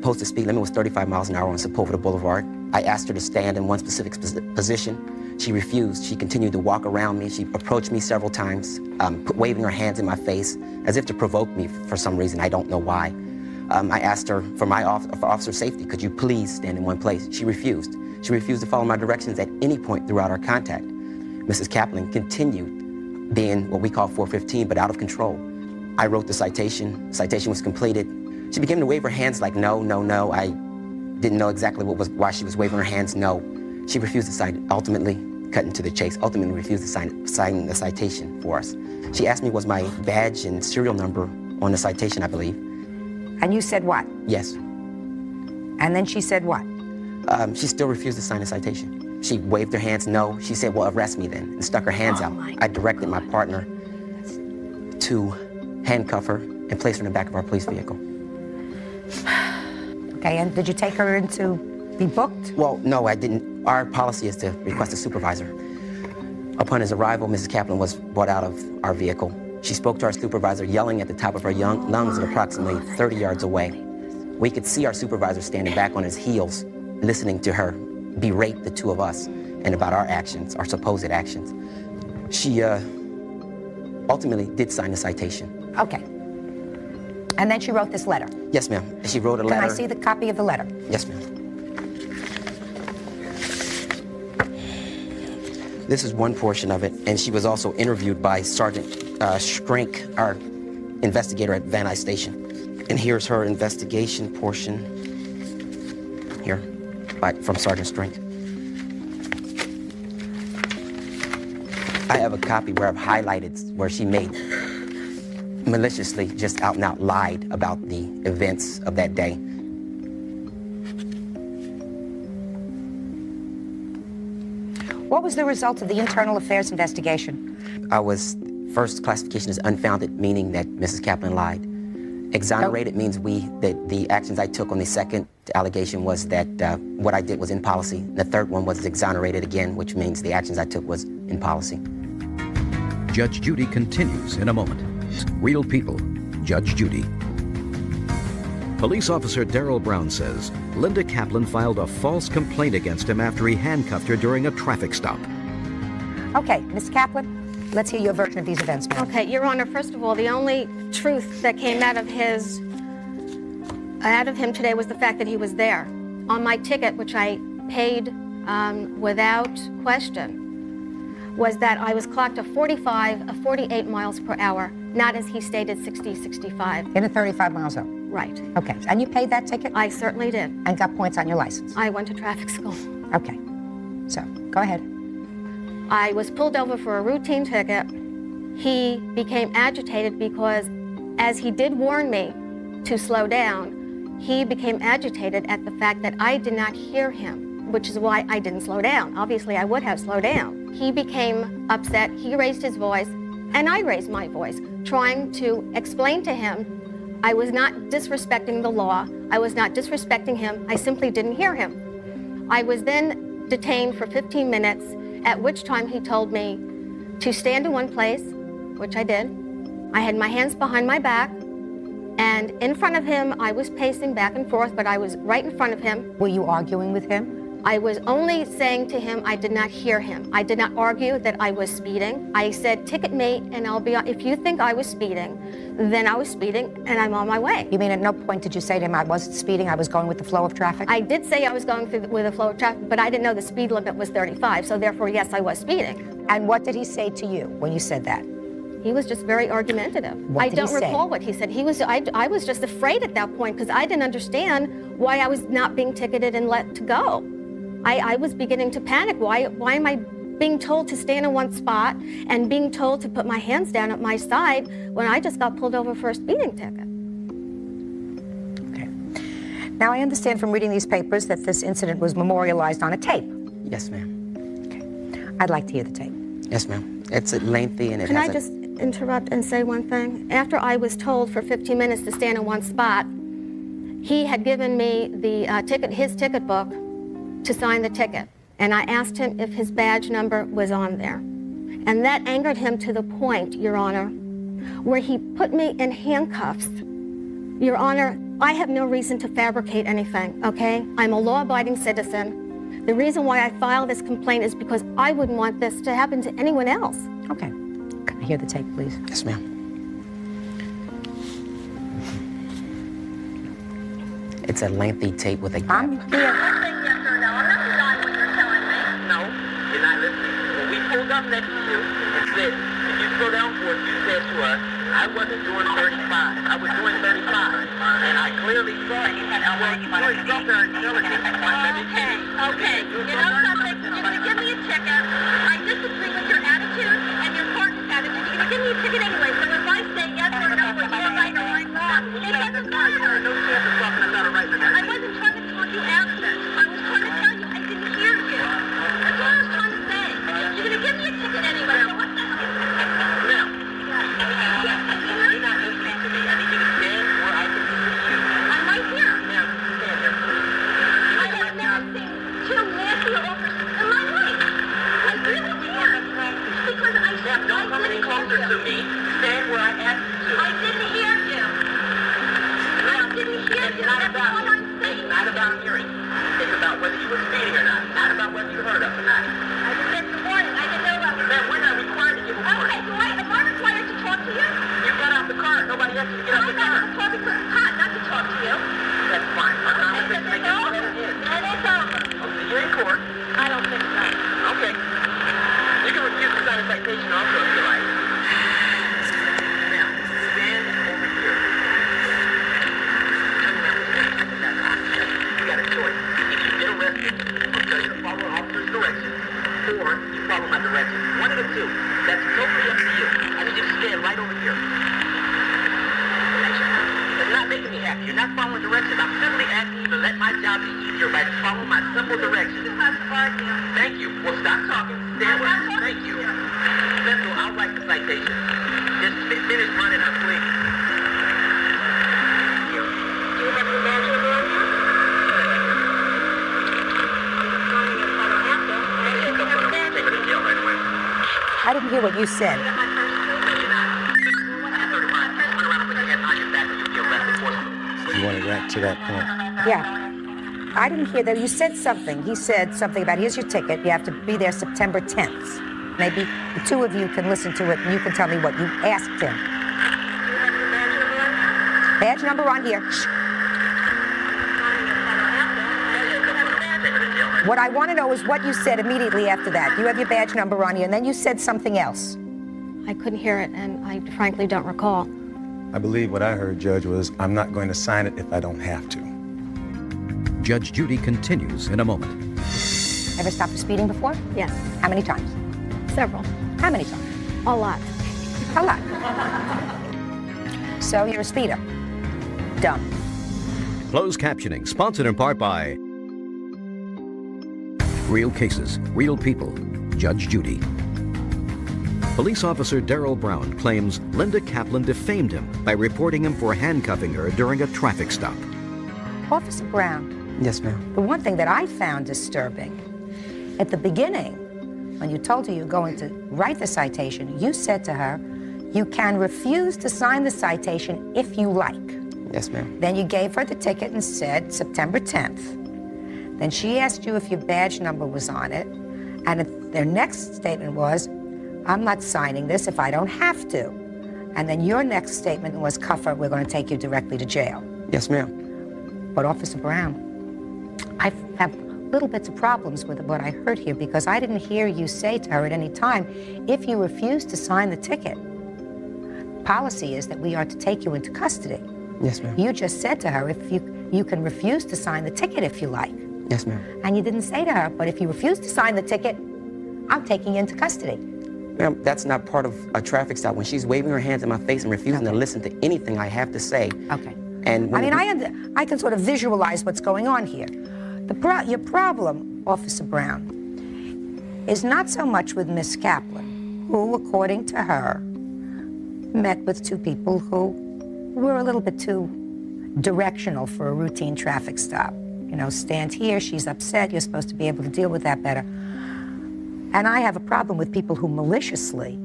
S10: posted speed limit was 35 miles an hour on Sepulveda Boulevard. I asked her to stand in one specific position. She refused. She continued to walk around me. She approached me several times, waving her hands in my face as if to provoke me for some reason. I don't know why. I asked her for officer safety, could you please stand in one place? She refused. She refused to follow my directions at any point throughout our contact. Mrs. Kaplan continued being what we call 415, but out of control. I wrote the citation. Citation was completed. She began to wave her hands like, no, no, no. I didn't know exactly why she was waving her hands, no. She refused to sign, ultimately cut into the chase, ultimately refused to sign the citation for us. She asked me was my badge and serial number on the citation, I believe.
S3: And you said what?
S10: Yes.
S3: And then she said what?
S10: She still refused to sign the citation. She waved her hands, no. She said, well, arrest me then, and stuck her hands out. I directed my partner to handcuff her and place her in the back of our police vehicle.
S3: Okay, and did you take her in to be booked?
S10: Well, no, I didn't. Our policy is to request a supervisor. Upon his arrival, Mrs. Kaplan was brought out of our vehicle. She spoke to our supervisor yelling at the top of her lungs at approximately 30 yards away. We could see our supervisor standing back on his heels, listening to her berate the two of us and about our actions, our supposed actions. She ultimately did sign the citation.
S3: Okay. And then she wrote this letter.
S10: Yes, ma'am. She wrote a letter.
S3: Can I see the copy of the letter?
S10: Yes, ma'am. This is one portion of it, and she was also interviewed by Sergeant Schrink, our investigator at Van Nuys Station. And here's her investigation portion here from Sergeant Schrink. I have a copy where I've highlighted where she maliciously just out and out lied about the events of that day.
S3: What was the result of the internal affairs investigation?
S10: First classification is unfounded, meaning that Mrs. Kaplan lied. Exonerated means that the actions I took on the second allegation was that what I did was in policy. The third one was exonerated again, which means the actions I took was in policy.
S2: Judge Judy continues in a moment. Real people, Judge Judy. Police Officer Darrell Brown says Linda Kaplan filed a false complaint against him after he handcuffed her during a traffic stop.
S3: Okay, Ms. Kaplan, let's hear your version of these events, ma'am.
S11: Okay, Your Honor, first of all, the only truth that came out of him today was the fact that he was there. On my ticket, which I paid without question, was that I was clocked a 48 miles per hour, not as he stated 60, 65.
S3: In a 35 mile zone?
S11: Right.
S3: Okay, and you paid that ticket?
S11: I certainly did.
S3: And got points on your license?
S11: I went to traffic school.
S3: Okay, so go ahead.
S11: I was pulled over for a routine ticket. He became agitated because, as he did warn me to slow down, he became agitated at the fact that I did not hear him, which is why I didn't slow down. Obviously, I would have slowed down. He became upset. He raised his voice, and I raised my voice, trying to explain to him I was not disrespecting the law. I was not disrespecting him. I simply didn't hear him. I was then detained for 15 minutes, at which time he told me to stand in one place, which I did. I had my hands behind my back, and in front of him, I was pacing back and forth, but I was right in front of him.
S3: Were you arguing with him?
S11: I was only saying to him I did not hear him. I did not argue that I was speeding. I said, ticket me, and I'll be on. If you think I was speeding, then I was speeding, and I'm on my way.
S3: You mean at no point did you say to him, I wasn't speeding, I was going with the flow of traffic?
S11: I did say I was going with the flow of traffic, but I didn't know the speed limit was 35, so therefore, yes, I was speeding.
S3: And what did he say to you when you said that?
S11: He was just very argumentative.
S3: What did he say?
S11: I don't recall what he said. I was just afraid at that point because I didn't understand why I was not being ticketed and let to go. I was beginning to panic. Why am I being told to stand in one spot and being told to put my hands down at my side when I just got pulled over for a speeding ticket?
S3: Okay. Now I understand from reading these papers that this incident was memorialized on a tape.
S10: Yes, ma'am.
S3: Okay. I'd like to hear the tape.
S10: Yes, ma'am. It's lengthy and it
S11: Can
S10: has
S11: I just interrupt and say one thing? After I was told for 15 minutes to stand in one spot, he had given me the his ticket book to sign the ticket. And I asked him if his badge number was on there. And that angered him to the point, Your Honor, where he put me in handcuffs. Your Honor, I have no reason to fabricate anything, okay? I'm a law-abiding citizen. The reason why I filed this complaint is because I wouldn't want this to happen to anyone else.
S3: Okay. Can I hear the tape, please?
S10: Yes, ma'am. It's a lengthy tape with a gap.
S3: I'm here.
S12: Pulled up next to you and said, if you slow down for us, you said to us, I wasn't doing 35. I was doing 35. And I clearly saw you. You're there and telling me.
S13: Okay. You know something? You're going to give me a ticket. I disagree with your attitude and your partner's attitude. You're going to give me a ticket anyway. So if I say yes or no, or you're right or I'm wrong, it doesn't matter.
S12: No chance of talking about it right now.
S13: I wasn't trying to talk you out of it. I was trying to tell you I didn't hear you. That's all I was trying to say. You're going to give me a ticket anyway. So what the hell?
S12: Ma'am, you're not listening to me. I need you to stand where I can see you.
S13: I'm right here.
S12: Ma'am, stand there.
S13: I have never seen two nasty officers in my life. I really can't. Because I
S12: Ma'am, don't come any closer to me. Stand where it's not about hearing. It's about whether you were speeding or not about whether you heard us or not.
S13: I just said good morning. I didn't know about it.
S12: Ma'am, we're not required to give a warning.
S13: Okay, so am I required to talk to you?
S12: You got out the car. Nobody asked you to get out the car.
S13: I got to talk because it's hot, not to talk to you.
S12: That's fine. I'm not going to make it over.
S13: And it's over.
S12: Okay, you're in court.
S13: I don't think so.
S12: Okay. You can refuse to sign a citation also if you like. Now, stand over here. You got a choice. If you get arrested, because you follow an officer's direction, or you follow my direction. One of the two. That's totally up to you. I need you to stand right over here. It's not making me happy. You're not following directions. I'm simply asking you to let my job be easier by following my simple directions. Thank you. Well, stop talking. Stand with me. Thank you. Central, I'll write the citation. Just finish running her, please. Do you have your badge over on you?
S3: I didn't hear what you said.
S1: You want to get to that point?
S3: Yeah. I didn't hear that. You said something. He said something about, here's your ticket. You have to be there September 10th. Maybe the two of you can listen to it and you can tell me what you asked him. Badge number on here. Shh. What I want to know is what you said immediately after that. You have your badge number on here, and then you said something else.
S11: I couldn't hear it, and I frankly don't recall.
S1: I believe what I heard, Judge, was I'm not going to sign it if I don't have to.
S2: Judge Judy continues in a moment.
S3: Ever stopped for speeding before?
S11: Yes,
S3: How many times?
S11: several.
S3: How many times?
S11: A lot.
S3: A lot. So you're a speeder. Dumb.
S2: Closed captioning, sponsored in part by Real Cases, Real People, Judge Judy. Police officer Darrell Brown claims Linda Kaplan defamed him by reporting him for handcuffing her during a traffic stop.
S3: Officer Brown,
S10: Yes, ma'am.
S3: the one thing that I found disturbing, at the beginning, when you told her you're going to write the citation, you said to her, you can refuse to sign the citation if you like.
S10: Yes, ma'am.
S3: Then you gave her the ticket and said September 10th. Then she asked you if your badge number was on it, and their next statement was, I'm not signing this if I don't have to. And then your next statement was, cuff her, we're going to take you directly to jail.
S10: Yes, ma'am.
S3: But Officer Brown, I have little bits of problems with what I heard here, because I didn't hear you say to her at any time, if you refuse to sign the ticket, policy is that we are to take you into custody.
S10: Yes, ma'am.
S3: You just said to her, if you can refuse to sign the ticket if you like.
S10: Yes, ma'am.
S3: And you didn't say to her, but if you refuse to sign the ticket, I'm taking you into custody.
S10: Ma'am, that's not part of a traffic stop. When she's waving her hands in my face and refusing to listen to anything I have to say.
S3: Okay.
S10: And
S3: I mean, I can sort of visualize what's going on here. Your problem, Officer Brown, is not so much with Miss Kaplan, who, according to her, met with two people who were a little bit too directional for a routine traffic stop. You know, stand here, she's upset, you're supposed to be able to deal with that better. And I have a problem with people who maliciously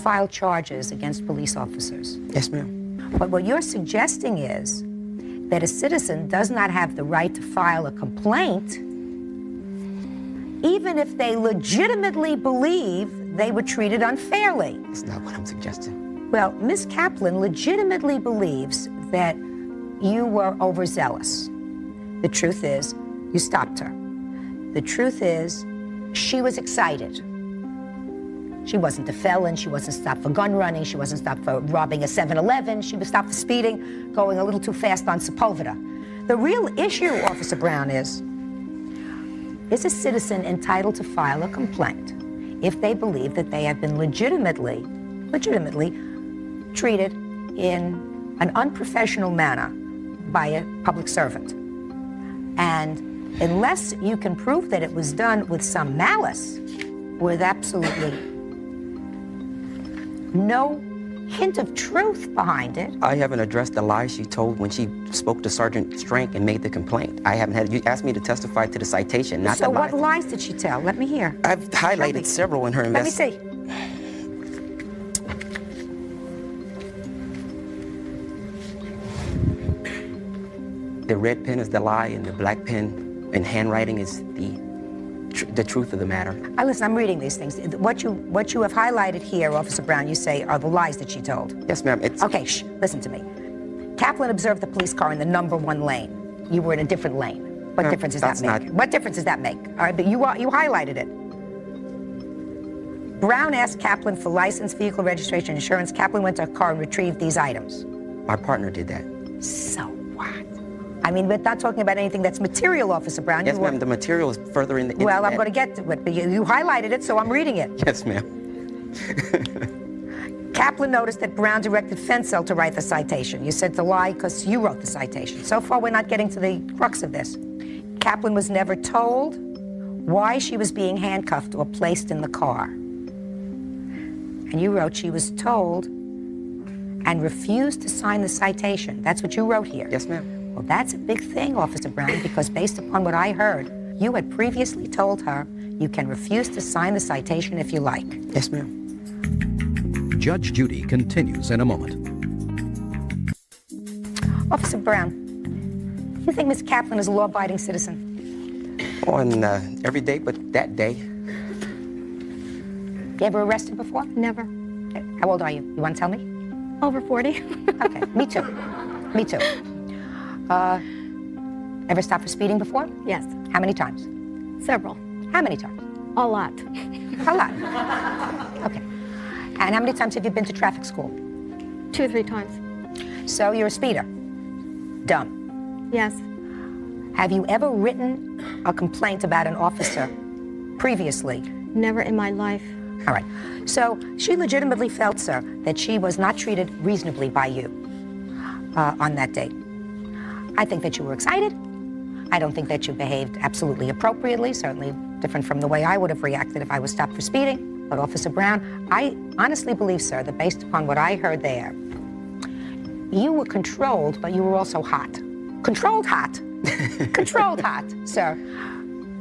S3: file charges against police officers.
S10: Yes, ma'am.
S3: But what you're suggesting is that a citizen does not have the right to file a complaint even if they legitimately believe they were treated unfairly.
S10: That's not what I'm suggesting.
S3: Well, Ms. Kaplan legitimately believes that you were overzealous. The truth is, you stopped her. The truth is, she was excited. She wasn't a felon, she wasn't stopped for gun running, she wasn't stopped for robbing a 7-Eleven, she was stopped for speeding, going a little too fast on Sepulveda. The real issue, Officer Brown, is a citizen entitled to file a complaint if they believe that they have been legitimately treated in an unprofessional manner by a public servant. And unless you can prove that it was done with some malice, with absolutely no hint of truth behind it.
S10: I haven't addressed the lies she told when she spoke to Sergeant Strank and made the complaint. I haven't had, you asked me to testify to the citation, not the lies.
S3: So what lies did she tell? Let me hear.
S10: I've highlighted several in her investigation.
S3: Let me see.
S10: The red pen is the lie, and the black pen in handwriting is the truth of the matter.
S3: Listen, I'm reading these things. What you have highlighted here, Officer Brown, you say are the lies that she told.
S10: Yes, ma'am.
S3: Okay, listen to me. Kaplan observed the police car in the number 1 lane. You were in a different lane. What difference does that make? What difference does that make? All right, but you highlighted it. Brown asked Kaplan for license, vehicle registration, insurance. Kaplan went to a car and retrieved these items.
S10: My partner did that.
S3: So what? I mean, we're not talking about anything that's material, Officer Brown.
S10: Yes, ma'am. The material is further in the...
S3: Well, I'm going to get to it, but you highlighted it, so I'm reading it.
S10: Yes, ma'am.
S3: Kaplan noticed that Brown directed Fensel to write the citation. You said to lie because you wrote the citation. So far, we're not getting to the crux of this. Kaplan was never told why she was being handcuffed or placed in the car. And you wrote she was told and refused to sign the citation. That's what you wrote here.
S10: Yes, ma'am.
S3: Well, that's a big thing, Officer Brown, because based upon what I heard, you had previously told her you can refuse to sign the citation if you like.
S10: Yes, ma'am.
S2: Judge Judy continues in a moment.
S3: Officer Brown, you think Miss Kaplan is a law-abiding citizen?
S10: On every day but that day.
S3: You ever arrested before?
S11: Never.
S3: Okay. How old are you? You want to tell me?
S11: Over 40.
S3: Okay, me too. Me too. Ever stopped for speeding before?
S11: Yes.
S3: How many times?
S11: Several.
S3: How many times?
S11: A lot.
S3: A lot. Okay. And how many times have you been to traffic school?
S11: 2 or 3 times.
S3: So you're a speeder? Dumb.
S11: Yes.
S3: Have you ever written a complaint about an officer previously?
S11: Never in my life.
S3: All right. So she legitimately felt, sir, that she was not treated reasonably by you on that date. I think that you were excited. I don't think that you behaved absolutely appropriately, certainly different from the way I would have reacted if I was stopped for speeding. But Officer Brown, I honestly believe, sir, that based upon what I heard there, you were controlled, but you were also hot. Controlled hot. Controlled hot, sir.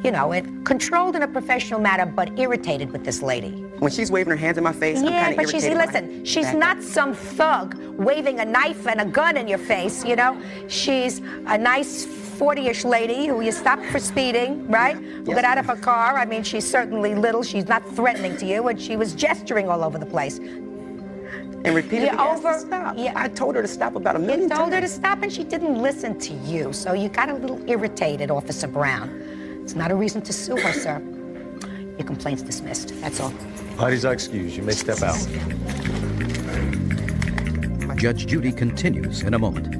S3: You know, controlled in a professional manner, but irritated with this lady.
S10: When she's waving her hands in my face, I'm kind of irritated.
S3: Yeah, but she's not some thug waving a knife and a gun in your face, you know? She's a nice 40-ish lady who you stopped for speeding, right? Who got out of her car. I mean, she's certainly little. She's not threatening to you, and she was gesturing all over the place.
S10: And repeatedly asked her to stop.
S3: Yeah.
S10: I told her to stop about a million times.
S3: You told her to stop, and she didn't listen to you, so you got a little irritated, Officer Brown. It's not a reason to sue her, sir. Your complaint's dismissed, that's all.
S1: Parties are excused. You may step out.
S2: Judge Judy continues in a moment.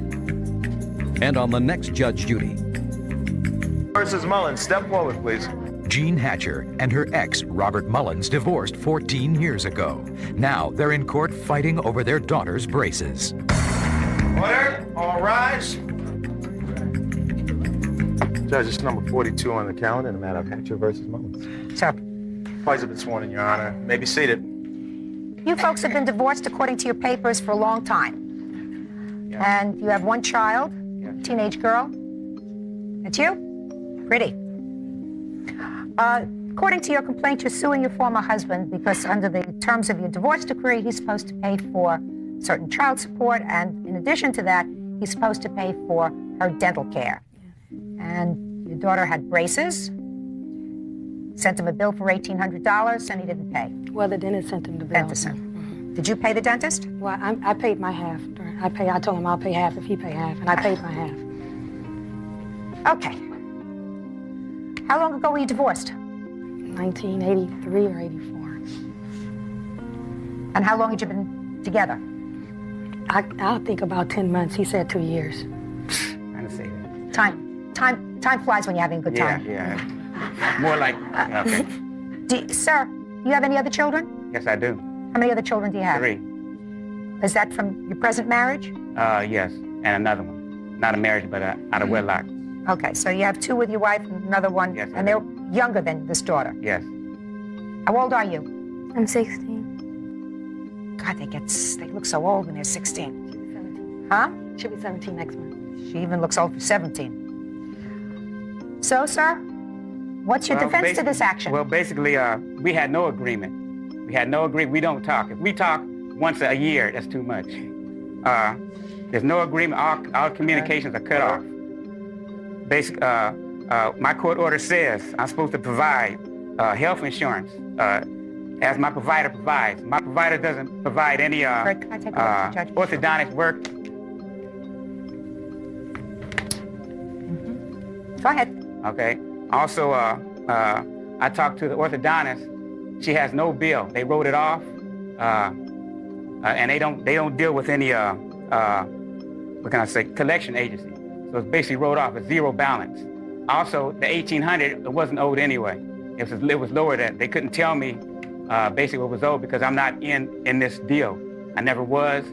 S2: And on the next Judge Judy.
S1: Versus Mullins, step forward, please.
S14: Jean Hatcher and her ex, Robert Mullins, divorced 14 years ago. Now they're in court fighting over their daughter's braces.
S1: Order, all rise. Judge, it's number 42 on the calendar in the matter of Hatcher versus Mullins.
S3: Sir.
S1: Parties have been sworn in, Your Honor. You may be seated.
S3: You folks have been divorced according to your papers for a long time.
S1: Yeah.
S3: And you have one child, teenage girl. That's you? Pretty. According to your complaint, you're suing your former husband because under the terms of your divorce decree, he's supposed to pay for certain child support, and in addition to that, he's supposed to pay for her dental care. And your daughter had braces, sent him a bill for $1,800, and he didn't pay.
S15: Well, the dentist sent him the bill.
S3: Dentist sent. Did you pay the dentist?
S15: Well, I paid my half. I told him I'll pay half if he pay half, and I paid my half.
S3: Okay. How long ago were you divorced?
S15: 1983 or 84.
S3: And how long had you been together?
S15: I think about 10 months. He said 2 years.
S10: I didn't say that.
S3: Time flies when you're having a good time.
S16: Yeah. More like, okay.
S3: Sir, you have any other children?
S16: Yes, I do.
S3: How many other children do you have?
S16: 3.
S3: Is that from your present marriage?
S16: Yes, and another one. Not a marriage, but out of wedlock.
S3: Okay, so you have 2 with your wife and another one,
S16: yes,
S3: and they're younger than this daughter.
S16: Yes.
S3: How old are you?
S11: I'm 16.
S3: God, they look so old when they're 16.
S15: She'll be 17.
S3: Huh?
S15: She'll be 17 next month.
S3: She even looks old for 17. So, sir, what's your defense to this action?
S16: Well, basically, we had no agreement. We had no agreement. We don't talk. If we talk once a year, that's too much. There's no agreement. Our communications are cut off. my court order says I'm supposed to provide health insurance as my provider provides. My provider doesn't provide any orthodontic work.
S3: Go ahead.
S16: Okay. Also, I talked to the orthodontist. She has no bill. They wrote it off, and they don't deal with any what can I say, collection agency. So it's basically wrote off at zero balance. Also, the $1,800 it wasn't owed anyway. It was lower than they couldn't tell me basically what was owed because I'm not in this deal. I never was.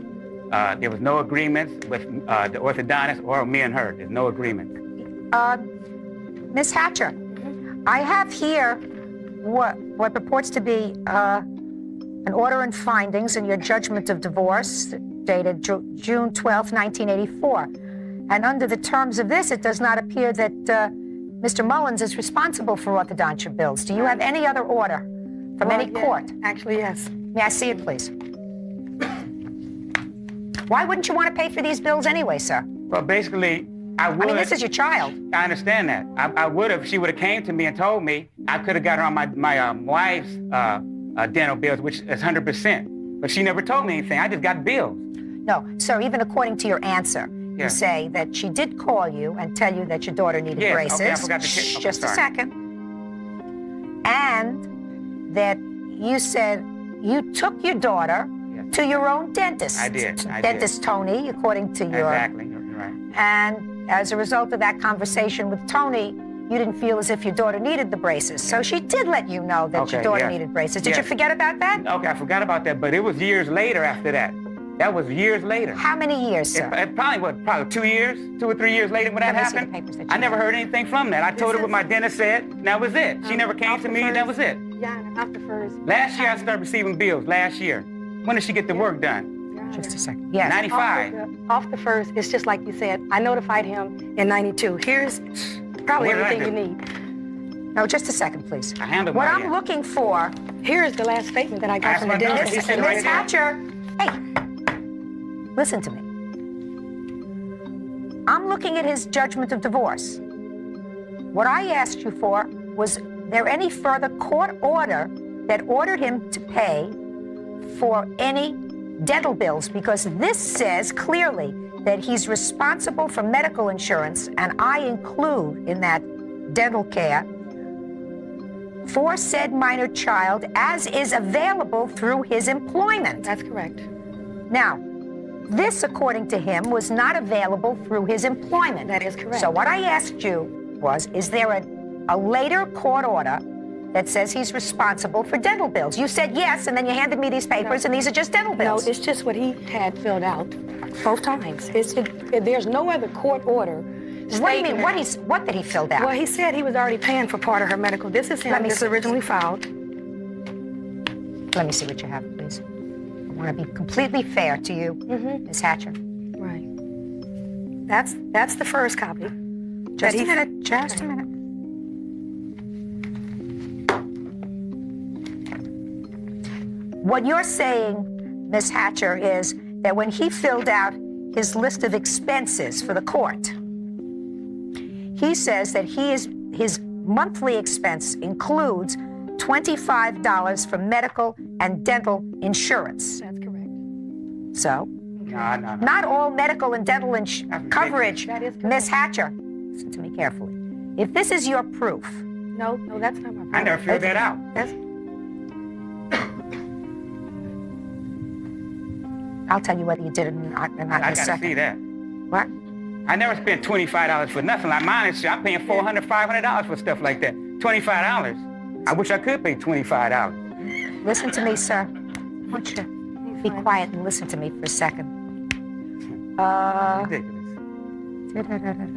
S16: There was no agreements with the orthodontist or me and her. There's no agreement.
S3: Ms. Hatcher, I have here what purports to be an order and findings in your judgment of divorce dated June 12, 1984. And under the terms of this, it does not appear that Mr. Mullins is responsible for orthodontia bills. Do you have any other order from any court?
S15: Actually, yes.
S3: May I see it, please? Why wouldn't you want to pay for these bills anyway, sir?
S16: Well, basically, I would.
S3: I mean, this is your child.
S16: I understand that. I would have. She would have came to me and told me. I could have got her on my wife's dental bills, which is 100%. But she never told me anything. I just got bills.
S3: No, sir, even according to your answer, you say that she did call you and tell you that your daughter needed braces.
S16: Okay, I forgot to check.
S3: Just a second. And that you said you took your daughter to your own dentist.
S16: I did.
S3: Dentist Tony, according to your...
S16: Exactly, right.
S3: And as a result of that conversation with Tony, you didn't feel as if your daughter needed the braces. So she did let you know that your daughter needed braces. Did you forget about that?
S16: Okay, I forgot about that, but it was years later after that. That was years later.
S3: How many years, sir?
S16: Probably 2 years, 2 or 3 years later when that happened. I never heard anything from that. I told her what my dentist said, and that was it. She never came to me, and that was it.
S15: Yeah, after first.
S16: Last year I started receiving bills, last year. When did she get the work done?
S3: Just a second. Yes.
S16: 95.
S15: Off the first, it's just like you said. I notified him in 92. Here's probably everything you need.
S3: No, just a second, plee.
S16: I handled
S3: what I'm looking for...
S15: Here's the last statement that I got from the dentist.
S3: Ms. Hatcher, hey, listen to me. I'm looking at his judgment of divorce. What I asked you for was there any further court order that ordered him to pay for any dental bills? Because this says clearly that he's responsible for medical insurance, and I include in that dental care for said minor child as is available through his employment.
S15: That's correct.
S3: Now, this, according to him, was not available through his employment.
S15: That is correct.
S3: So what I asked you was, is there a later court order that says he's responsible for dental bills? You said yes, and then you handed me these papers, and these are just dental bills.
S15: No, it's just what he had filled out both times. There's no other court order.
S3: What do you mean? What did he fill out?
S15: Well, he said he was already paying for part of her medical. This is him. This originally filed.
S3: Let me see what you have, please. I want to be completely fair to you, Ms. Hatcher.
S15: Right. That's the first copy.
S3: Just a minute. Just a minute. What you're saying, Ms. Hatcher, is that when he filled out his list of expenses for the court, he says that his monthly expense includes $25 for medical and dental insurance.
S15: That's correct.
S3: So,
S16: No.
S3: not all medical and dental coverage, Ms. Hatcher, listen to me carefully. If this is your proof...
S15: No, that's not my proof.
S16: I never filled that out.
S3: I'll tell you whether you did it or not in a second.
S16: I gotta see that.
S3: What?
S16: I never spent $25 for nothing. Like mine is, I'm paying $400, $500 for stuff like that. $25. I wish I could pay $25.
S3: Listen to me, sir. I want you to be quiet and listen to me for a second.
S16: Ridiculous.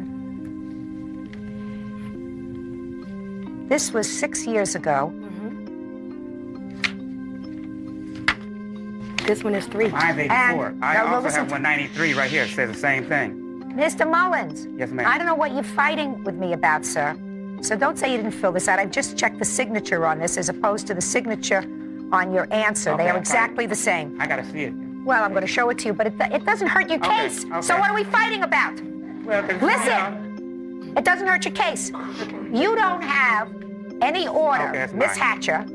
S3: This was 6 years ago.
S15: This one is 3.
S16: Mine's 84. I also have 193 right here. It says the same thing.
S3: Mr. Mullins.
S16: Yes, ma'am.
S3: I don't know what you're fighting with me about, sir. So don't say you didn't fill this out. I just checked the signature on this as opposed to the signature on your answer.
S16: Okay,
S3: they are exactly the same.
S16: I gotta see it.
S3: Well, I'm going to show it to you, but it doesn't hurt your case.
S16: Okay.
S3: So what are we fighting about?
S16: Well,
S3: listen. It doesn't hurt your case. You don't have any order, Miss Hatcher.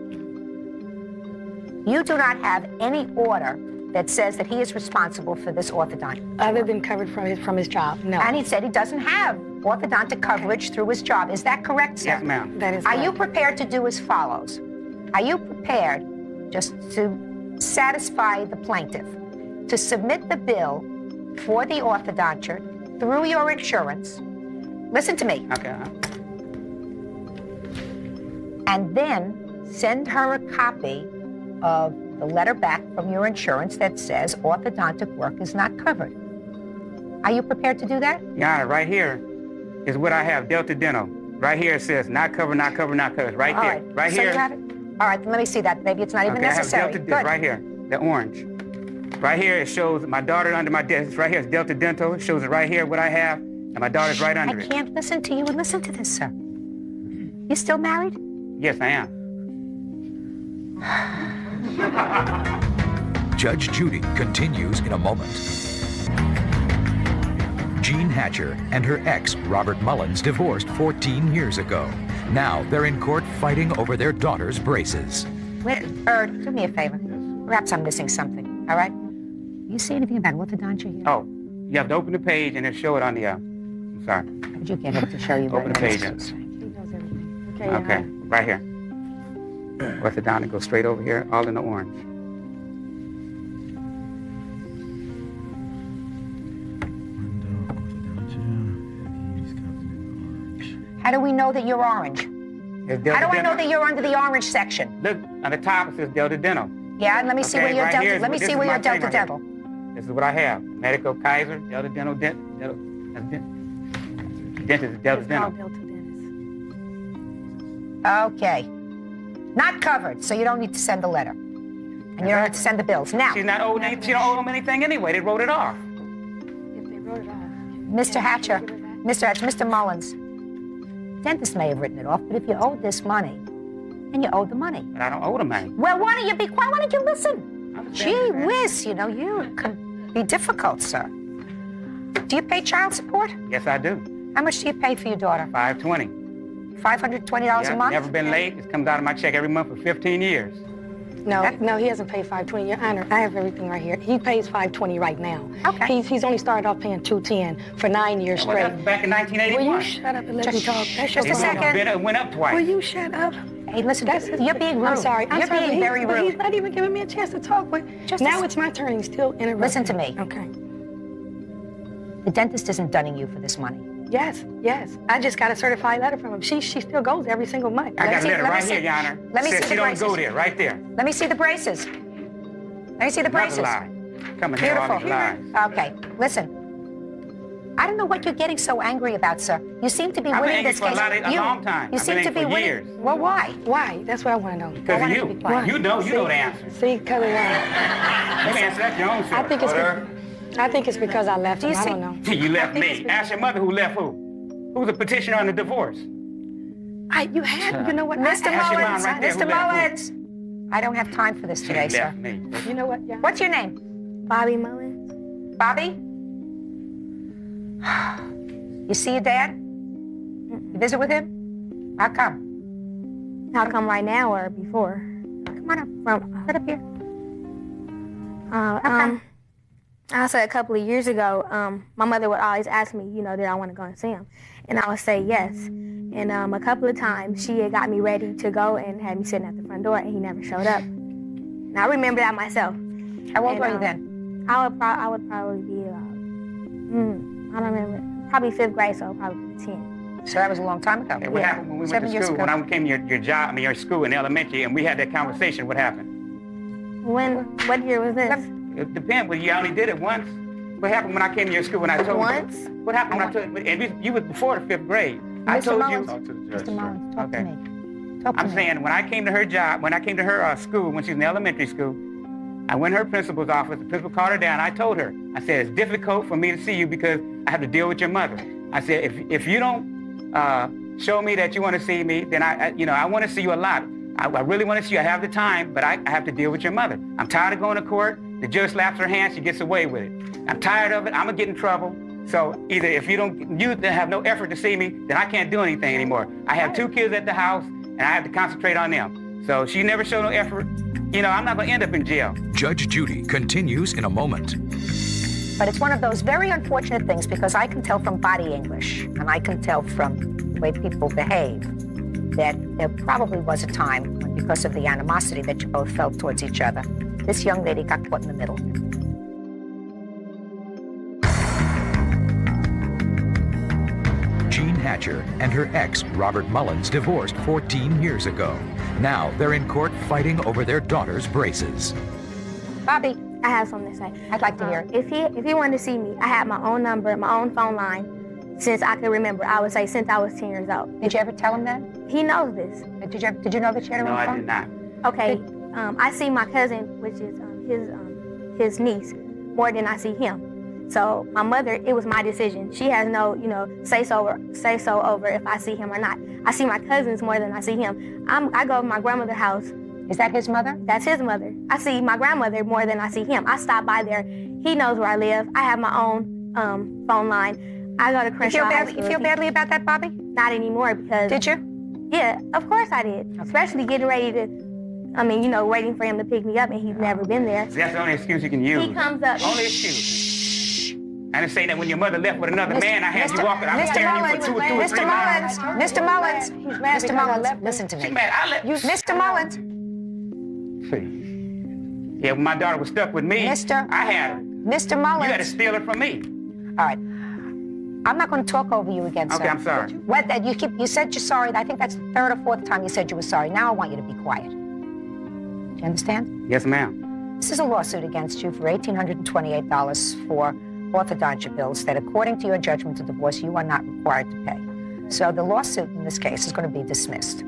S3: You do not have any order that says that he is responsible for this orthodontic.
S15: Other than covered from his job, no.
S3: And he said he doesn't have orthodontic coverage through his job. Is that correct, sir?
S16: Yes, ma'am.
S15: That is
S3: Are
S15: correct.
S3: you prepared to do as follows? Are you prepared, just to satisfy the plaintiff, to submit the bill for the orthodonture through your insurance? Listen to me.
S16: Okay.
S3: And then send her a copy of the letter back from your insurance that says orthodontic work is not covered. Are you prepared to do that?
S16: Your Honor, right here is what I have, Delta Dental. Right here it says not covered, not covered, not covered. Right
S3: All
S16: there. Right
S3: so
S16: here.
S3: You have it? All right, let me see that. Maybe it's not even necessary.
S16: I have Delta right here, the orange. Right here it shows my daughter under my desk. Right here is Delta Dental. It shows it right here what I have, and my daughter's right under it.
S3: I can't listen to you and listen to this, sir. You still married?
S16: Yes, I am.
S14: Judge Judy continues in a moment. Jean Hatcher and her ex, Robert Mullins, divorced 14 years ago. Now they're in court fighting over their daughter's braces.
S3: Do me a favor. Perhaps I'm missing something, all right? You see anything about orthodontia here?
S16: Oh, you have to open the page and then show it on the, I'm sorry.
S3: How did you get him to show you?
S16: Open the page.
S15: He knows everything.
S16: Okay, right here. Orthodontic goes straight over here, all in the orange.
S3: How do we know that you're orange? How do I know that you're under the orange section?
S16: Look, on the top it says Delta Dental.
S3: Yeah, let me see where you're Delta. Let me see where you're Delta Dental.
S16: This is what I have. Medical Kaiser, Delta Dental, Dentist is Delta Dental.
S3: Okay. Not covered, so you don't need to send the letter. And you don't have to send the bills. Now.
S16: She's not owed any, she don't owe them anything anyway. They wrote it off.
S15: If they wrote it off.
S3: Mr. Hatcher, Mr. Mullins, dentist may have written it off, but if you owed this money, and you owe the money.
S16: But I don't owe the money.
S3: Well, why don't you be quiet? Why don't you listen? Gee whiz, you know, you can be difficult, sir. Do you pay child support?
S16: Yes, I do.
S3: How much do you pay for your daughter?
S16: $520.
S3: $520 a month?
S16: Never been late. It comes out of my check every month for 15 years.
S15: No, he hasn't paid $520. Your Honor, I have everything right here. He pays $520 right now.
S3: Okay.
S15: He's only started off paying $210 for 9 years
S16: Well,
S15: straight.
S16: that's back in 1981.
S15: Will you shut up and let me talk? That's
S3: just a second.
S16: It went up twice.
S15: Will you shut up?
S3: Hey, listen, you're being rude.
S15: I'm sorry.
S3: You're being very
S15: but
S3: rude.
S15: he's not even giving me a chance to talk. Now it's my turn. He's still interrupting.
S3: Listen to me.
S15: Okay.
S3: The dentist isn't dunning you for this money.
S15: Yes. I just got a certified letter from him. She still goes every single month.
S16: I got a letter right here, Your Honor.
S3: Let me see
S16: Says
S3: the
S16: she don't
S3: braces.
S16: go there, right there.
S3: Let me see the braces. Let me see the braces.
S16: Another lie. Coming here, all these lies.
S3: Okay, listen. I don't know what you're getting so angry about, sir. You seem to be
S16: I've been
S3: winning
S16: angry
S3: this
S16: for
S3: case.
S16: a long time.
S3: You
S16: I've
S3: seem
S16: been
S3: to be
S16: angry for
S3: winning.
S16: years.
S3: Well, why?
S15: Why? That's what I want to know.
S16: Because of you. You know the answer.
S15: See, because of
S16: You answer that your own self.
S15: I think it's because I left him. I don't know.
S16: You left me. Ask your mother who left who. Who's the petitioner on the divorce?
S15: You know what?
S3: Mr.
S16: Ask your mom
S3: Mullins,
S16: right there who
S3: Mr.
S16: left
S3: Mullins. I don't have time for this today,
S16: She
S3: sir.
S16: left me.
S15: You know what? Yeah.
S3: What's your name?
S5: Bobby Mullins.
S3: Bobby? You see your dad? You visit with him? How come?
S5: How come right now or before?
S3: Come on up. Get up here.
S5: I said a couple of years ago, my mother would always ask me, did I want to go and see him? And I would say yes. And a couple of times she had got me ready to go and had me sitting at the front door, and he never showed up. And I remember that myself.
S3: How old were you then?
S5: I would probably be, I don't remember, probably 5th grade, so probably 10.
S3: So that was a long time ago.
S16: Hey, what happened when we went to school? When I came to your school in elementary, and we had that conversation, what happened?
S5: What year was this?
S16: It depends, but you only did it once. What happened when I came to your school when I told
S5: Once?
S16: you? What happened when I told you? And you was before the 5th grade. I
S3: Mr.
S16: told
S3: Mullins,
S16: you.
S3: Mr. Mullins, talk to me.
S16: I'm saying when I came to her job, when I came to her school, when she was in elementary school, I went to her principal's office. The principal called her down. I told her, I said, it's difficult for me to see you because I have to deal with your mother. I said, if you don't show me that you want to see me, then I want to see you a lot. I really want to see you. I have the time, but I have to deal with your mother. I'm tired of going to court. The judge slaps her hand. She gets away with it. I'm tired of it. I'm going to get in trouble. So either if you have no effort to see me, then I can't do anything anymore. I have 2 kids at the house, and I have to concentrate on them. So she never showed no effort. I'm not going to end up in jail.
S14: Judge Judy continues in a moment.
S3: But it's one of those very unfortunate things because I can tell from body English and I can tell from the way people behave that there probably was a time when, because of the animosity that you both felt towards each other, this young lady got caught in the middle.
S14: Jean Hatcher and her ex, Robert Mullins, divorced 14 years ago. Now they're in court fighting over their daughter's braces.
S3: Bobby,
S9: I have something to say.
S3: I'd like to hear it.
S9: If he wanted to see me, I had my own number, my own phone line, since I could remember. I would say since I was 10 years old.
S3: Did you ever tell him that?
S9: He knows this.
S3: Did you know that she had her own phone?
S16: No, I did not.
S9: Okay, I see my cousin, which is his niece, more than I see him. So my mother, it was my decision. She has no, say so over if I see him or not. I see my cousins more than I see him. I go to my grandmother's house.
S3: Is that his mother?
S9: That's his mother. I see my grandmother more than I see him. I stop by there. He knows where I live. I have my own phone line. I go to Crenshaw High School.
S3: You feel badly about that, Bobby?
S9: Not anymore because...
S3: Did you?
S9: Yeah, of course I did. Especially getting ready to, waiting for him to pick me up and he's never been there.
S16: That's the only excuse you can use.
S9: He comes up...
S16: Only excuse. I didn't say that when your mother left with another man, I had you walking. I was carrying you for 2 or 3 miles.
S3: Mr. Mullins, Mr. Mullins, listen to me.
S16: She's mad. I left.
S3: Mr. Mullins.
S16: See. Yeah, when my daughter was stuck with me, I had her.
S3: Mr. Mullins.
S16: You got to steal her from me.
S3: All right. I'm not going to talk over you again, sir.
S16: Okay, I'm sorry.
S3: You said you're sorry. I think that's the 3rd or 4th time you said you were sorry. Now I want you to be quiet. Do you understand?
S16: Yes, ma'am.
S3: This is a lawsuit against you for $1,828 for orthodontia bills that, according to your judgment of divorce, you are not required to pay. So the lawsuit in this case is going to be dismissed.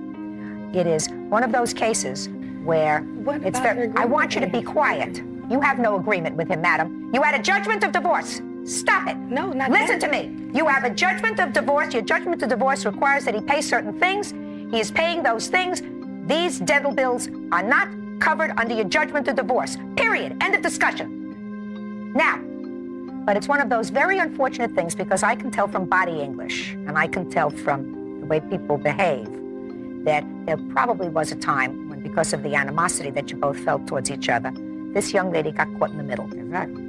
S3: It is one of those cases where it's very... I want you to be quiet. You have no agreement with him, madam. You had a judgment of divorce. Stop it.
S15: No, not
S3: Listen to me. You have a judgment of divorce. Your judgment of divorce requires that he pay certain things. He is paying those things. These dental bills are not covered under your judgment of divorce. Period. End of discussion. Now, but it's one of those very unfortunate things because I can tell from body English and I can tell from the way people behave that there probably was a time when, because of the animosity that you both felt towards each other, this young lady got caught in the middle.
S16: Exactly.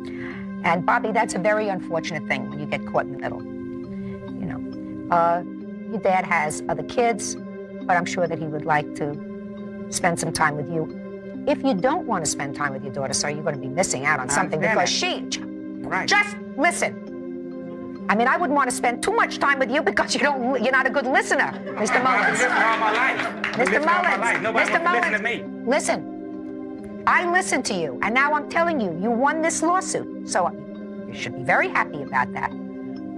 S3: And Bobby, that's a very unfortunate thing when you get caught in the middle. Your dad has other kids, but I'm sure that he would like to spend some time with you. If you don't want to spend time with your daughter, sir, you're going to be missing out on something because
S16: Right.
S3: Just listen. I mean, I wouldn't want to spend too much time with you because you're not a good listener, Mr. Mullins.
S16: I've all my life.
S3: Mr. Mullins.
S16: Nobody wants to listen to me.
S3: Listen. I listened to you, and now I'm telling you, you won this lawsuit. So you should be very happy about that.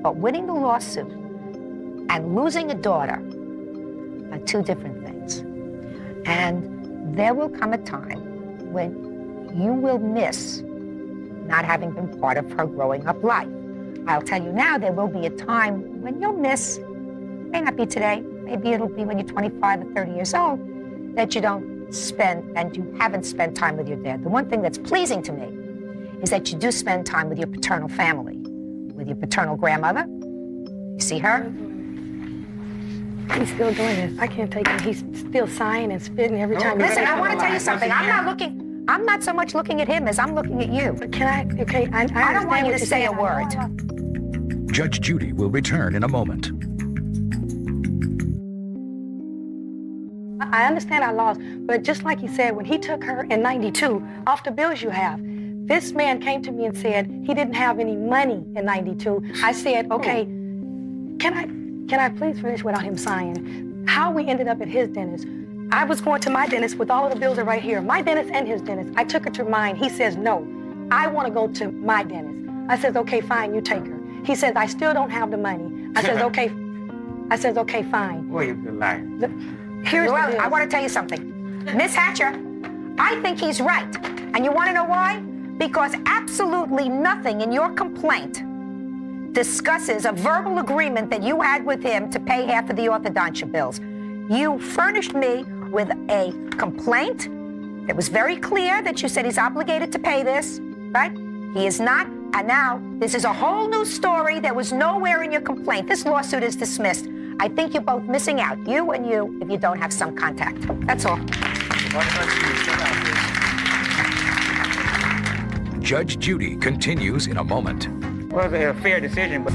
S3: But winning the lawsuit and losing a daughter are 2 different things. And there will come a time when you will miss not having been part of her growing up life. I'll tell you now, there will be a time when you'll miss, may not be today, maybe it'll be when you're 25 or 30 years old, that you don't spend, and you haven't spent time with your dad. The one thing that's pleasing to me is that you do spend time with your paternal family, with your paternal grandmother. You see her?
S15: He's still doing this. I can't take it. He's still sighing and spitting every time.
S3: Listen, I want to tell you something. I'm not so much looking at him as I'm looking at you.
S15: Can I? Okay, I
S3: don't want you to say a word.
S14: Judge Judy will return in a moment.
S15: I understand I lost, but just like you said, when he took her in '92 off the bills you have, this man came to me and said he didn't have any money in '92. I said, okay, can I please finish without him signing? How we ended up at his dentist. I was going to my dentist with all of the bills are right here. My dentist and his dentist. I took her to mine. He says, no, I want to go to my dentist. I says, okay, fine, you take her. He says, I still don't have the money. I says, okay, fine.
S16: Boy, you're a good liar.
S3: Well, I want to tell you something. Miss Hatcher, I think he's right. And you want to know why? Because absolutely nothing in your complaint discusses a verbal agreement that you had with him to pay half of the orthodontia bills. You furnished me with a complaint. It was very clear that you said he's obligated to pay this, right? He is not And now, this is a whole new story that was nowhere in your complaint. This lawsuit is dismissed. I think you're both missing out, you and you, if you don't have some contact. That's all.
S14: Judge Judy continues in a moment.
S16: Well, it was a fair decision, but